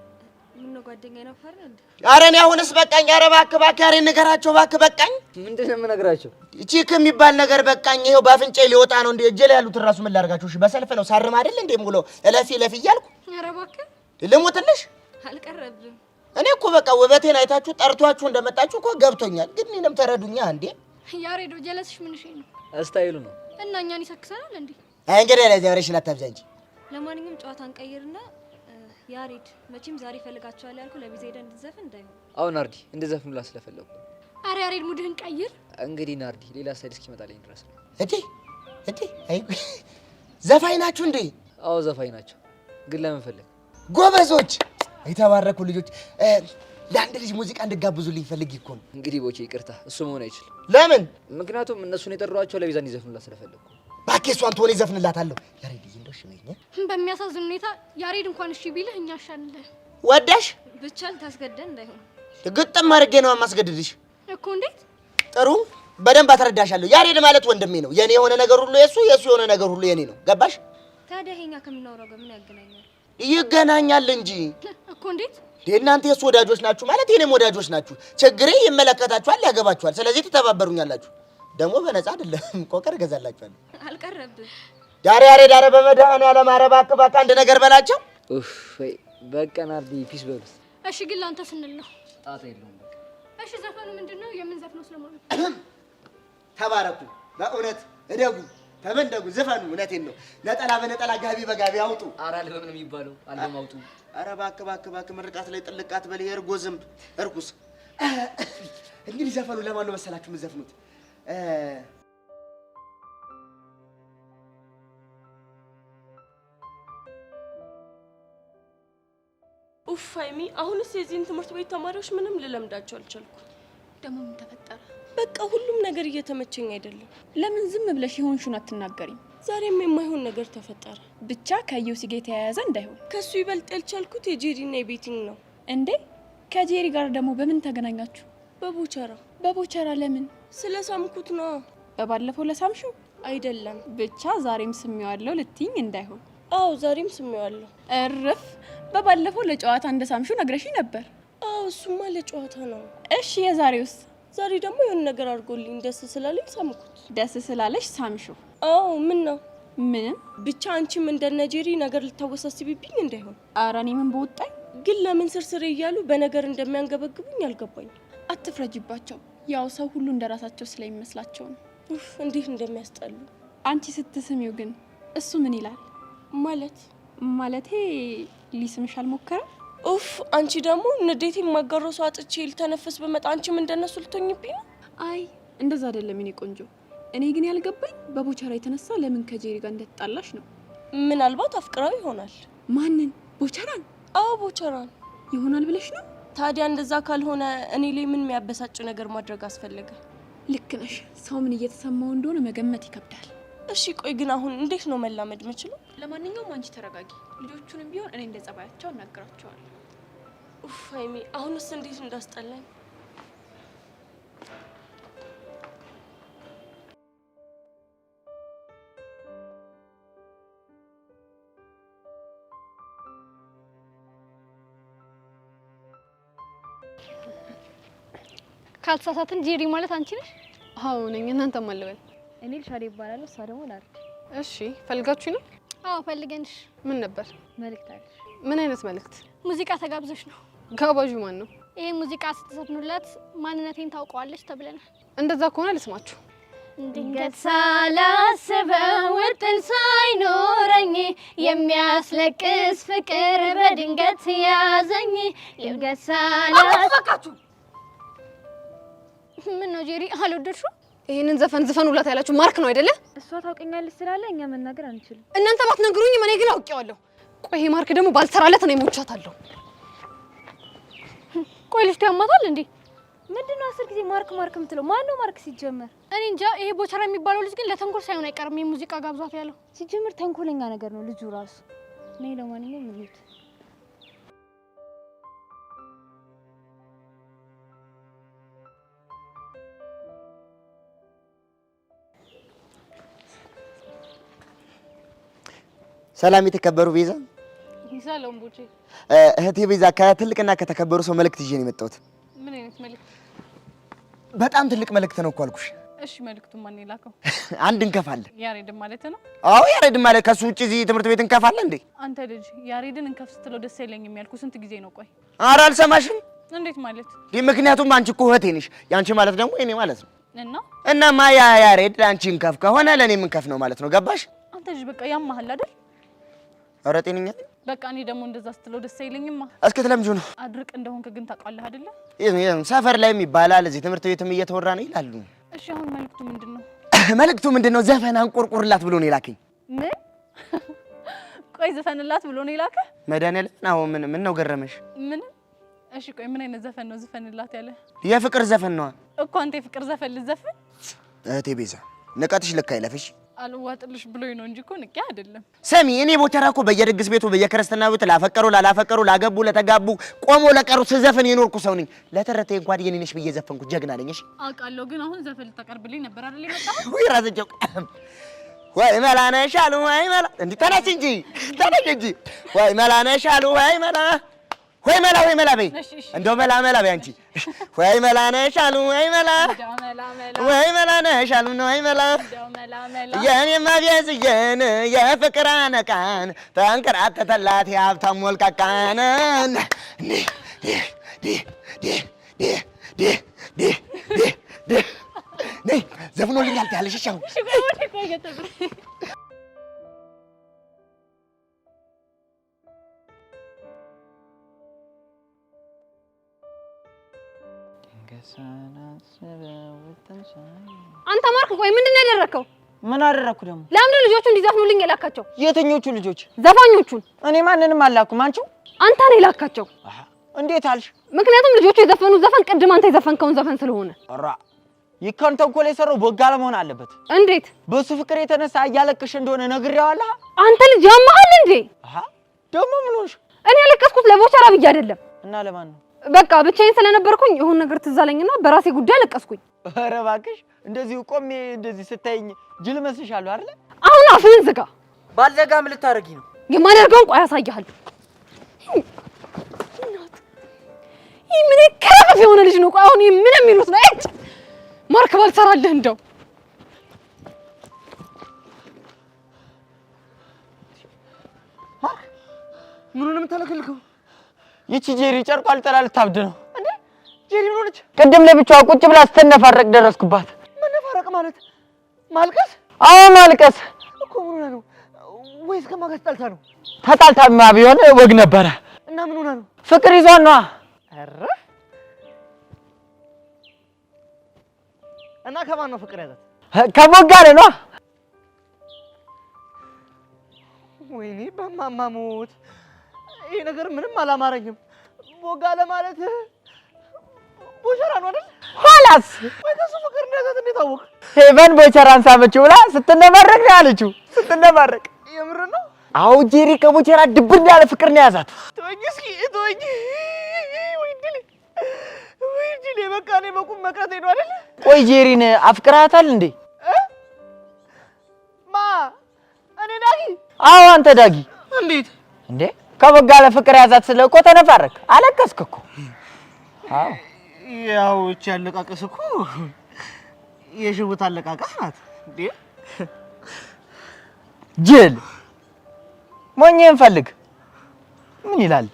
ምነው ጓደኛዬ ነው ፈር እንዴ? ኧረ እኔ አሁንስ በቃኝ። ኧረ እባክህ ያሬድ ንገራቸው እባክህ በቃኝ። ምንድን ነው የምነግራቸው? ቺክ የሚባል ነገር በቃኝ። ይኸው በአፍንጫዬ ሊወጣ ነው እንዴ? እጄ ላይ ያሉትን እራሱ ምን ላድርጋቸው? እሺ በሰልፍ ነው ሳርም አይደል እንዴ የምውለው? እለፊ እያልኩ ኧረ እባክህ ልሙትልሽ። አልቀረብም። እኔ እኮ በቃ ውበቴን አይታችሁ ጠርቷችሁ እንደመጣችሁ እኮ ገብቶኛል። ግን እኔንም ተረዱኛ እንዴ። ያሬዶ ጀለስሽ ምን ነው? ስታይሉ ነው እና እኛን ይሰክሰናል እንዴ? እንግዲህ ለዚህ ወሬሽን አታብዛ እንጂ። ለማንኛውም ጨዋታን ቀይርና ያሬድ መቼም ዛሬ ፈልጋቸዋል ያልኩ ለቢዜ ሄደን እንድትዘፍን እንዳይሆን። አዎ ናርዲ፣ እንደዘፍኑላ ስለፈለኩ። አረ ያሬድ ሙድህን ቀይር። እንግዲህ ናርዲ ሌላ ስታይል እስኪመጣልኝ ድረስ ነው። እቴ አይ ዘፋኝ ናችሁ እንዴ? አዎ ዘፋኝ ናቸው። ግን ለምን ፈለግ? ጎበዞች፣ የተባረኩ ልጆች። ለአንድ ልጅ ሙዚቃ እንድጋብዙልኝ ፈልጌ እኮ ነው። እንግዲህ ቦቼ ይቅርታ፣ እሱ መሆን አይችልም። ለምን? ምክንያቱም እነሱን የጠሯቸው ለቤዛ እንዲዘፍኑላት ስለፈለኩ። እባክህ እሷን ትሆን ይዘፍንላታለሁ። ያሬድ እንደው እሺ በይኝ። በሚያሳዝን ሁኔታ ያሬድ እንኳን እሺ ቢልህ እኛ ሻንልህ ወዳሽ ብቻ ልታስገደን እንዳይሆን ግጥም አድርጌ ነው የማስገድድሽ እኮ። እንዴት? ጥሩ በደንብ አትረዳሻለሁ። ያሬድ ማለት ወንድሜ ነው። የኔ የሆነ ነገር ሁሉ የሱ፣ የሱ የሆነ ነገር ሁሉ የኔ ነው። ገባሽ? ታዲያ ይሄኛ ከምናወራው ጋር ምን ያገናኛል? ይገናኛል እንጂ እኮ። እንዴት እናንተ የሱ ወዳጆች ናችሁ ማለት የኔም ወዳጆች ናችሁ። ችግሬ ይመለከታችኋል፣ ያገባችኋል። ስለዚህ ትተባበሩኛላችሁ። ደግሞ በነፃ አይደለም ቆቀር ገዛላችኋለሁ። አልቀረብህ ዳሬ በመድኃኒዓለም ኧረ እባክህ አንድ ነገር በላቸው። ኡፍ ወይ በቃ ናርዲ ፒስ በሉት። እሺ ግን ለአንተ ስንል ነው። ጣጣ የለውም በቃ። እሺ ዘፈኑ ምንድነው? የምንዘፍነው ስለማለት ተባረኩ፣ በእውነት እደጉ፣ ተመንደጉ፣ ዘፈኑ። እውነቴን ነው። ነጠላ በነጠላ ጋቢ በጋቢ አውጡ። ኧረ አልበም ነው የሚባለው፣ አልበም አውጡ። ኧረ እባክህ ምርቃት ላይ ጥልቃት በል የእርጎ ዝንብ እርኩስ። እንግዲህ ዘፈኑ ለማን ነው መሰላችሁ የምትዘፍኑት? ኡፍ ሀይሚ፣ አሁንስ የዚህን ትምህርት ቤት ተማሪዎች ምንም ልለምዳቸው አልቻልኩም። ደግሞ ምን ተፈጠረ? በቃ ሁሉም ነገር እየተመቸኝ አይደለም። ለምን ዝም ብለሽ የሆንሽውን አትናገሪም? ዛሬም የማይሆን ነገር ተፈጠረ። ብቻ ከዩሲ ጋር የተያያዘ እንዳይሆን። ከሱ ይበልጥ ያልቻልኩት የጄሪና የቤቲንግ ነው። እንዴ ከጄሪ ጋር ደግሞ በምን ተገናኛችሁ? በቦቸራ። በቦቸራ ለምን? ስለ ሳምኩት ነው። በባለፈው ለሳምሽው አይደለም። ብቻ ዛሬም ስሜዋለሁ ልትይኝ እንዳይሆን። አዎ ዛሬም ስሜዋለሁ። እርፍ። በባለፈው ለጨዋታ እንደሳምሽው ነግረሽኝ ነበር። አዎ እሱማ ለጨዋታ ነው። እሺ የዛሬውስ? ዛሬ ደግሞ የሆነ ነገር አድርጎልኝ ደስ ስላለኝ ሳምኩት። ደስ ስላለሽ ሳምሽው? አዎ ምን ነው? ምንም። ብቻ አንቺም እንደነ ጄሪ ነገር ልታወሳስቢብኝ እንዳይሆን። ኧረ እኔ ምን በወጣኝ። ግን ለምን ስርስሬ እያሉ በነገር እንደሚያንገበግቡኝ አልገባኝ። አትፍረጅባቸው። ያው ሰው ሁሉ እንደራሳቸው ስለሚመስላቸው ነው። ኡፍ እንዴት እንደሚያስጠሉ። አንቺ ስትስሚው ግን እሱ ምን ይላል? ማለቴ ሊስምሽ አልሞከረም? ኡፍ አንቺ ደግሞ ንዴት የማጋረው ሰው አጥቼ ልተነፍስ በመጣ አንቺም እንደነሱ ልትሆኝብኝ ነው። አይ እንደዛ አይደለም የኔ ቆንጆ። እኔ ግን ያልገባኝ በቦቸራ የተነሳ ለምን ከጄሪ ጋር እንደተጣላሽ ነው። ምናልባት አፍቅራው ይሆናል። ማንን? ቦቸራን? አዎ ቦቸራን ይሆናል ብለሽ ነው? ታዲያ እንደዛ ካልሆነ እኔ ላይ ምን የሚያበሳጭ ነገር ማድረግ አስፈለገ? ልክ ነሽ። ሰው ምን እየተሰማው እንደሆነ መገመት ይከብዳል። እሺ ቆይ ግን አሁን እንዴት ነው መላመድ የምችለው? ለማንኛውም አንቺ ተረጋጊ። ልጆቹንም ቢሆን እኔ እንደጸባያቸው እናገራቸዋለሁ። ኡፍ ሀይሚ አሁንስ እንዴት እንዳስጠላኝ። ካልተሳሳትን ጄሪ ማለት አንቺ ነሽ? አዎ ነኝ። እናንተ ማለበል? እኔ ልሻዴ ይባላል። እሷ ደግሞ ላርክ። እሺ ፈልጋችሁ ነው? አዎ ፈልገንሽ። ምን ነበር? መልእክት አለሽ። ምን አይነት መልእክት? ሙዚቃ ተጋብዘሽ ነው። ጋባዡ ማን ነው? ይሄ ሙዚቃ ስትዘፍኑላት ማንነቴን ታውቀዋለች ተብለናል። እንደዛ ከሆነ ልስማችሁ። ድንገት ሳላስበው ውጥን ሳይኖረኝ የሚያስለቅስ ፍቅር በድንገት ያዘኝ። ድንገት ሳላስበው ምን ነው ጄሪ አልወደድሽው? ይሄንን ዘፈን ዝፈኑላት ያላችሁ ማርክ ነው አይደለ? እሷ ታውቀኛለች ስላለ እኛ መናገር አንችልም። እናንተ ባትነግሩኝ እኔ ግን አውቄዋለሁ። ቆይ ይሄ ማርክ ደግሞ ባልሰራለት ነው የሞቻታለሁ። ቆይ ልጅ ያማታል እንዴ? ምንድነው 10 ጊዜ ማርክ የምትለው? ማን ነው ማርክ ሲጀመር? እኔ እንጃ። ይሄ ቦቸራ የሚባለው ልጅ ግን ለተንኮል ሳይሆን አይቀርም የሙዚቃ ጋብዛት ያለው። ሲጀመር ተንኮለኛ ነገር ነው ልጁ ራሱ። እኔ ለማንኛውም ምን ይሁት ሰላም የተከበሩ ቤዛ። ሰላም ቡጪ። እህቴ ቤዛ ከትልቅና ከተከበሩ ሰው መልእክት ይዤ ነው የመጣሁት። ምን አይነት መልእክት? በጣም ትልቅ መልእክት ነው እኮ አልኩሽ። እሺ መልእክቱን ማን ይላከው? አንድ እንከፋለን። ያሬድን ማለት ነው? አዎ ያሬድን ማለት። ከሱ ውጪ እዚህ ትምህርት ቤት እንከፋለን እንዴ? አንተ ልጅ ያሬድን እንከፍ ስትለው ደስ አይለኝም ያልኩ ስንት ጊዜ ነው? ቆይ ኧረ አልሰማሽም? እንዴት ማለት? ምክንያቱም አንቺ እኮ እህቴ ነሽ። ያንቺ ማለት ደግሞ የኔ ማለት ነው። እናማ ያሬድ ለአንቺ እንከፍ ከሆነ ለእኔ እንከፍ ነው ማለት ነው። ገባሽ? አንተ ልጅ በቃ ያማሃል አይደል? ኧረ ጤነኛ ነኝ። በቃ እኔ ደግሞ እንደዛ ስትለው ደስ አይለኝማ። እስኪ ትለምጂው ነው። አድርቅ እንደሆንክ ግን ታውቃለህ አይደለ? ሰፈር ላይም ይባላል፣ እዚህ ትምህርት ቤትም እየተወራ ነው ይላሉ። እሺ አሁን መልእክቱ ምንድነው? መልእክቱ ምንድነው? ዘፈን አንቆርቁርላት ብሎ ነው የላከኝ። ምን? ቆይ ዘፈንላት ብሎ ነው የላከ? መድኃኒዓለም አዎ። ምን ነው ገረመሽ? ምን? እሺ ቆይ ምን አይነት ዘፈን ነው ዘፈንላት ያለ? የፍቅር ዘፈን ነው እኮ። አንተ የፍቅር ዘፈን ልዘፈን? እህቴ ቤዛ ንቀትሽ ልክ አይለፍሽ። አልዋጥልሽ ብሎኝ ነው እንጂ እኮ ንቄ አይደለም። ሰሚ እኔ ቦቸራ እኮ በየድግስ ቤቱ በየክርስትና ቤቱ ላፈቀሩ ላላፈቀሩ ላገቡ ለተጋቡ ቆሞ ለቀሩ ስዘፈን የኖርኩ ሰው ነኝ። ለተረቴ እንኳን የኔ ነሽ ብዬ ዘፈንኩ። ጀግና ነኝ። እሺ አውቃለሁ። ግን አሁን ዘፈን ልታቀርብልኝ ነበር አይደል የመጣው? ወይ ራስቸው ወይ መላ ነሽ አሉ ወይ መላ እንዴ ተነሽ እንጂ ወይ መላ ነሽ አሉ ወይ መላ በይ እንደው መላ በይ አንቺ ወይ መላ ነሽ አሉ ወይ መላ ነሽ አሉ ወይ መላ የኔማ ቢያዝየን የፍቅር አነቃን ተንከራተተላት የሀብታም ወልቃቃን ነይ ዘፍኖልኛል ትያለሽ እሺ አሁን አንተ ማርክ ቆይ ምንድነው ያደረከው? ምን አደረኩ ደግሞ? ለምን ልጆቹ እንዲዘፍኑልኝ የላካቸው? የትኞቹ ልጆች? ዘፋኞቹን። እኔ ማንንም አላኩም። አንቺው? አንተ ነው የላካቸው። እንዴት አልሽ? ምክንያቱም ልጆቹ የዘፈኑት ዘፈን ቅድም አንተ የዘፈንከውን ዘፈን ስለሆነ። ራ ይከን ተንኮል የሰራው ቦጋለ መሆን አለበት። እንዴት? በሱ ፍቅር የተነሳ እያለቅሽ እንደሆነ ነግሬዋለሁ። አንተ ልጅ ያማሃል እንዴ? ደግሞ ምን ሆንሽ? እኔ ያለቀስኩት ለቦቸራ ብዬ አይደለም። እና ለማን ነው? በቃ ብቻዬን ስለነበርኩኝ የሆነ ነገር ትዝ አለኝና በራሴ ጉዳይ አለቀስኩኝ። ኧረ እባክሽ እንደዚህ ቆሜ እንደዚህ ስታይኝ ጅል መስልሻለሁ አይደል? አሁን አፍህን ዝጋ። ባልዘጋ ምን ልታረጊ ነው? የማደርገውን ቆይ አሳይሃለሁ። ይህ ምን ከረፈፍ የሆነ ልጅ ነው። ቆይ አሁን ይህ ምን የሚሉት ነው? እጭ ማርክ ባልሰራልህ እንደው ምኑንም ተለክልከው። ይቺ ጄሪ ጨርቋል ጥላ ልታብድ ነው እንዴ? ጄሪ ምን ሆነች? ቅድም ለብቻዋ ቁጭ ብላ ስትነፋረቅ ደረስኩባት። መነፋረቅ ማለት ማልቀስ? አዎ ማልቀስ እኮ። ምን ሆነ ነው? ወይስ ከማን ጋር ተጣልታ ነው? ተጣልታማ ቢሆን ወግ ነበረ። እና ምን ሆነ ነው? ፍቅር ይዟን ነዋ። ኧረ እና ከማን ነው ፍቅር ያዛት? ከቦጋለ ነዋ። ወይኔ በማማሞት ይሄ ነገር ምንም አላማረኝም። ቦጋለ ማለት ቦቸራ ነው አይደል? ኋላስ ወይ ከሱ ፍቅር እንደያዛት እንዴት አወቅ? ሄቨን ቦቸራን ሳመችው ብላ ስትነባረቅ ነው ያለችው። ስትነባረቅ የምር ነው? አዎ ጄሪ ከቦቸራ ድብር ያለ ፍቅር ነው ያዛት። ተወኝ እስኪ ተወኝ። ወይ ድል በቃ እኔ በቁም መቅረቴ ነው አይደል? ቆይ ጄሪን አፍቅራታል እንዴ? ማ እኔ ዳጊ? አዎ አንተ ዳጊ። እንዴት እንዴ? ከቦጋለ ፍቅር ያዛት ስለ እኮ ተነፋረክ አለቀስክ እኮ። አዎ ያው እቺ አለቃቀስ እኮ የሽውት አለቃቀስ ናት እንዴ? ጅል ሞኝን ፈልግ። ምን ይላል?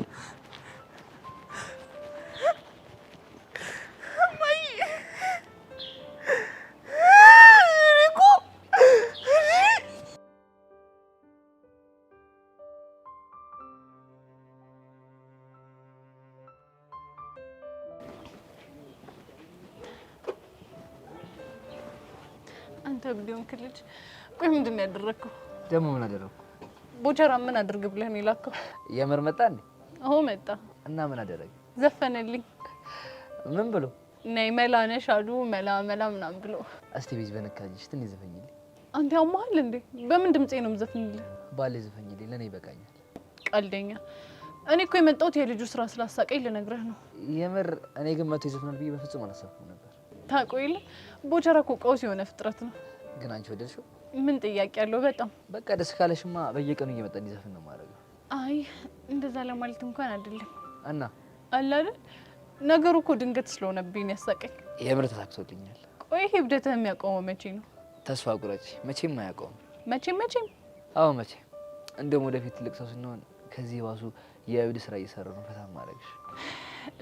አንተ ቢሆን ክልጅ ቆይ ምንድን ነው ያደረከው? ደግሞ ምን አደረኩ? ቦቸራ ምን አድርግ ብለህ ነው የላከው? የምር መጣ እንዴ? አዎ መጣ። እና ምን አደረገ? ዘፈነልኝ። ምን ብሎ? ነይ መላ ነሽ አሉ መላ ምናምን ብሎ። እስቲ ቤዝ በነካጅሽ ትንሽ ዘፈኝልኝ። አንተ ያማሃል እንዴ? በምን ድምጼ ነው የምዘፍንልህ? ባለ ዘፈኝልኝ ለኔ ይበቃኛል። ቀልደኛ። እኔ እኮ የመጣሁት የልጁ ስራ ስላሳቀኝ ልነግርህ ነው። የምር እኔ ግን መቶ ይዘፍናል ብዬ በፍጹም አላሰብኩም ነበር። ታቆይለ ቦቸራ እኮ ቀውስ የሆነ ፍጥረት ነው። ግን አንቺ ወደድሽው? ምን ጥያቄ ያለው? በጣም በቃ ደስ ካለሽማ በየቀኑ እየመጣ እንዲዘፍን ነው ማድረግ። አይ እንደዛ ለማለት እንኳን አይደለም። እና አለ አይደል ነገሩ እኮ ድንገት ስለሆነብኝ ያሳቀኝ። የምር ተሳክቶልኛል። ቆይ ይሄ ብደትህ የሚያቆመው መቼ ነው? ተስፋ ቁረጪ። መቼም አያቆም። መቼም? አዎ መቼም። እንደውም ወደፊት ትልቅ ሰው ስንሆን ከዚህ ባሱ የእብድ ስራ እየሰራሁ ነው ፈታ ማድረግሽ።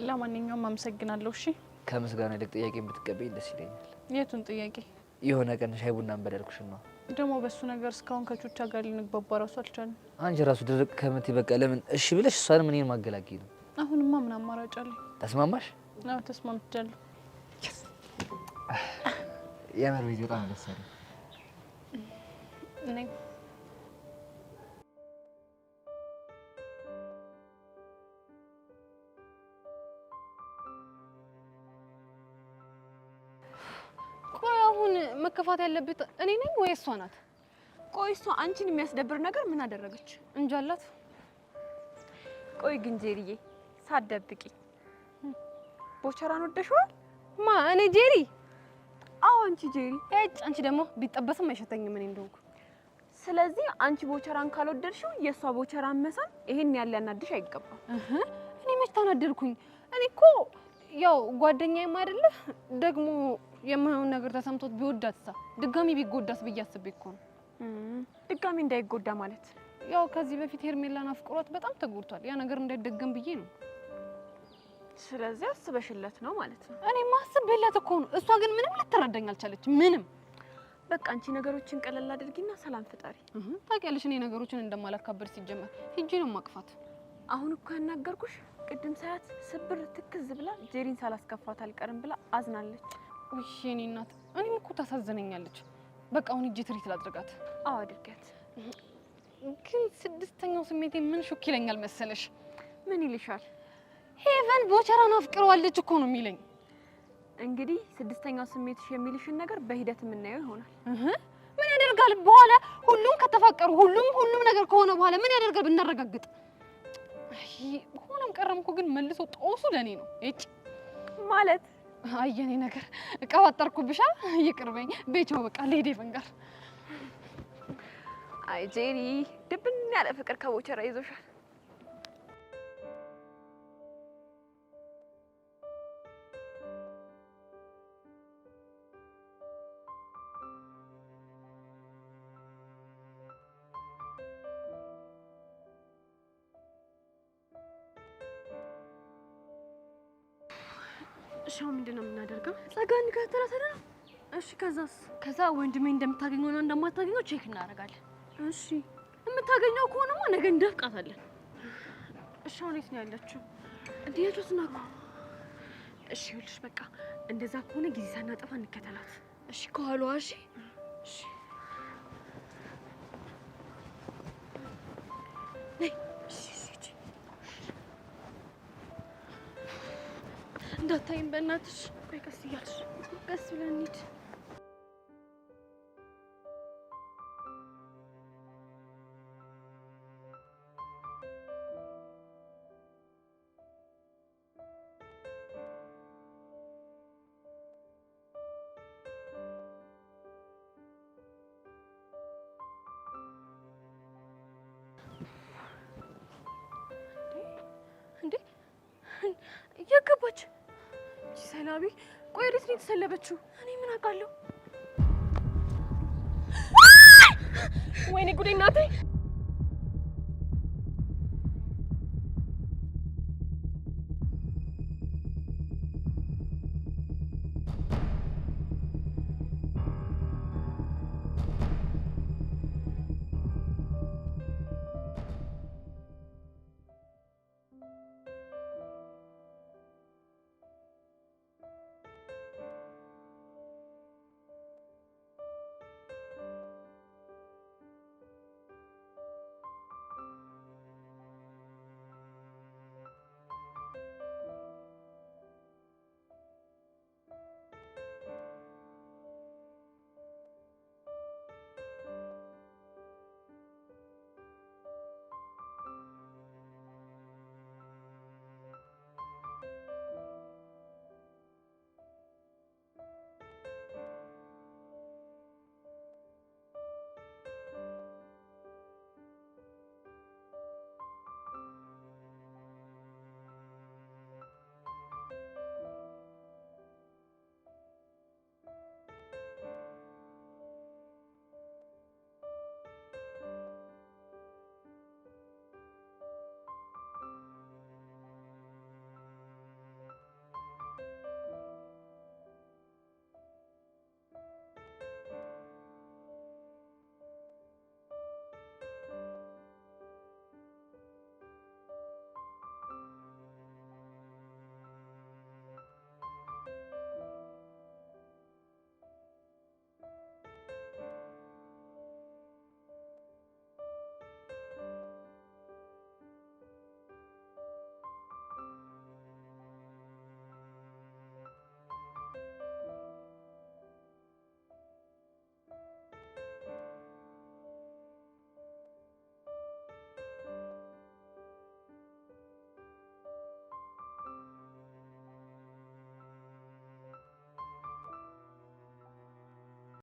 ለማንኛውም አመሰግናለሁ። እሺ ከምስጋና ይልቅ ጥያቄ ብትቀበይ ደስ ይለኛል። የቱን ጥያቄ? የሆነ ቀን ሻይ ቡና እንበላልኩሽ ነው። ደግሞ በሱ ነገር እስካሁን ከቹቻ ጋር ልንግባባ ራሱ አልቻልንም። አንቺ ራሱ ድርቅ ከምትይ በቃ ለምን እሺ ብለሽ እሷንም እኔን ማገላገይ ነው። አሁንማ ምን አማራጭ አለ? ተስማማሽ? አዎ ተስማምቻለሁ። የምር ቤት በጣም ደስ አለኝ። እኔ መከፋት ያለበት እኔ ነኝ ወይ እሷ ናት? ቆይ እሷ አንቺን የሚያስደብር ነገር ምን አደረገች? እንጃላት። ቆይ ግን ጄሪዬ ሳትደብቂ ቦቸራን ወደሽዋል? ማ እኔ ጄሪ? አዎ አንቺ ጄሪ። አንቺ ደግሞ ቢጠበስም አይሸተኝም እኔ እንደሆንኩ። ስለዚህ አንቺ ቦቸራን ካልወደድሽው የሷ ቦቸራን መሳም ይሄን ያለ ያናድሽ አይገባም። እኔ መች ተናደድኩኝ? እኔ እኮ ያው ጓደኛዬም አይደለ ደግሞ የማይሆን ነገር ተሰምቶት ቢወዳትሳ ድጋሚ ቢጎዳስ ብዬ አስቤ እኮ ነው። ድጋሚ እንዳይጎዳ ማለት ያው ከዚህ በፊት ሄርሜላን አፍቅሯት በጣም ተጎድቷል። ያ ነገር እንዳይደገም ብዬ ነው። ስለዚህ አስበሽለት ነው ማለት ነው? እኔ ማስቤለት እኮ ነው። እሷ ግን ምንም ልትረዳኝ አልቻለች። ምንም በቃ አንቺ ነገሮችን ቀለል አድርጊና ሰላም ፍጠሪ። ታውቂያለሽ እኔ ነገሮችን እንደማላካበድ ሲጀመር ሂጂ ነው ማቅፋት። አሁን እኮ ያናገርኩሽ ቅድም ሳያት ስብር ትክዝ ብላ ጄሪን ሳላስከፋት አልቀርም ብላ አዝናለች። ውይ የኔ እናት እኔም እኮ ታሳዝነኛለች። በቃ አሁን ሂጂ ትሪት ላድርጋት። አዎ አድርጋት። ግን ስድስተኛው ስሜቴ ምን ሹክ ይለኛል መሰለሽ? ምን ይልሻል? ሄቨን ቦቸራን አፍቅረዋለች እኮ ነው የሚለኝ። እንግዲህ ስድስተኛው ስሜትሽ የሚልሽን ነገር በሂደት የምናየው ይሆናል። ምን ያደርጋል በኋላ ሁሉም ከተፋቀሩ ሁሉም ነገር ከሆነ በኋላ ምን ያደርጋል ብናረጋግጥ? ሆነም ቀረም እኮ ግን መልሶ ጦሱ ለኔ ነው። እጭ ማለት አየኔ ነገር እቀባጠርኩብሻ። ይቅርበኝ ቤቻው በቃ ለሄደ ፈንጋር። አይ ጄሪ ድብን ያለ ፍቅር ከቦቸራ ይዞሻል። እሺ ምንድን ነው የምናደርገው? ጸጋን ከተራሰረ ነው። እሺ ከዛ ወንድሜ እንደምታገኘውና እንደማታገኘው ቼክ እናደርጋለን። እሺ የምታገኘው ከሆነማ ነገ እንደፍቃታለን። እሺ አሁን የት ነው ያለችው? እንዴት ነው? እሺ ይኸውልሽ በቃ እንደዛ ከሆነ ጊዜ ሳናጠፋ እንከተላት። እሺ ከኋላዋ። እሺ እሺ ነይ። እሺ እንዳታይም በእናትሽ። ቆይ ቀስ እያልሽ ቀስ ብለን እንሂድ። እንዴ የገባች ሰላቢ? ቆይ ወዴት ነው የተሰለበችው? እኔ ምን አውቃለሁ? ወይኔ ጉዴ እናቴ!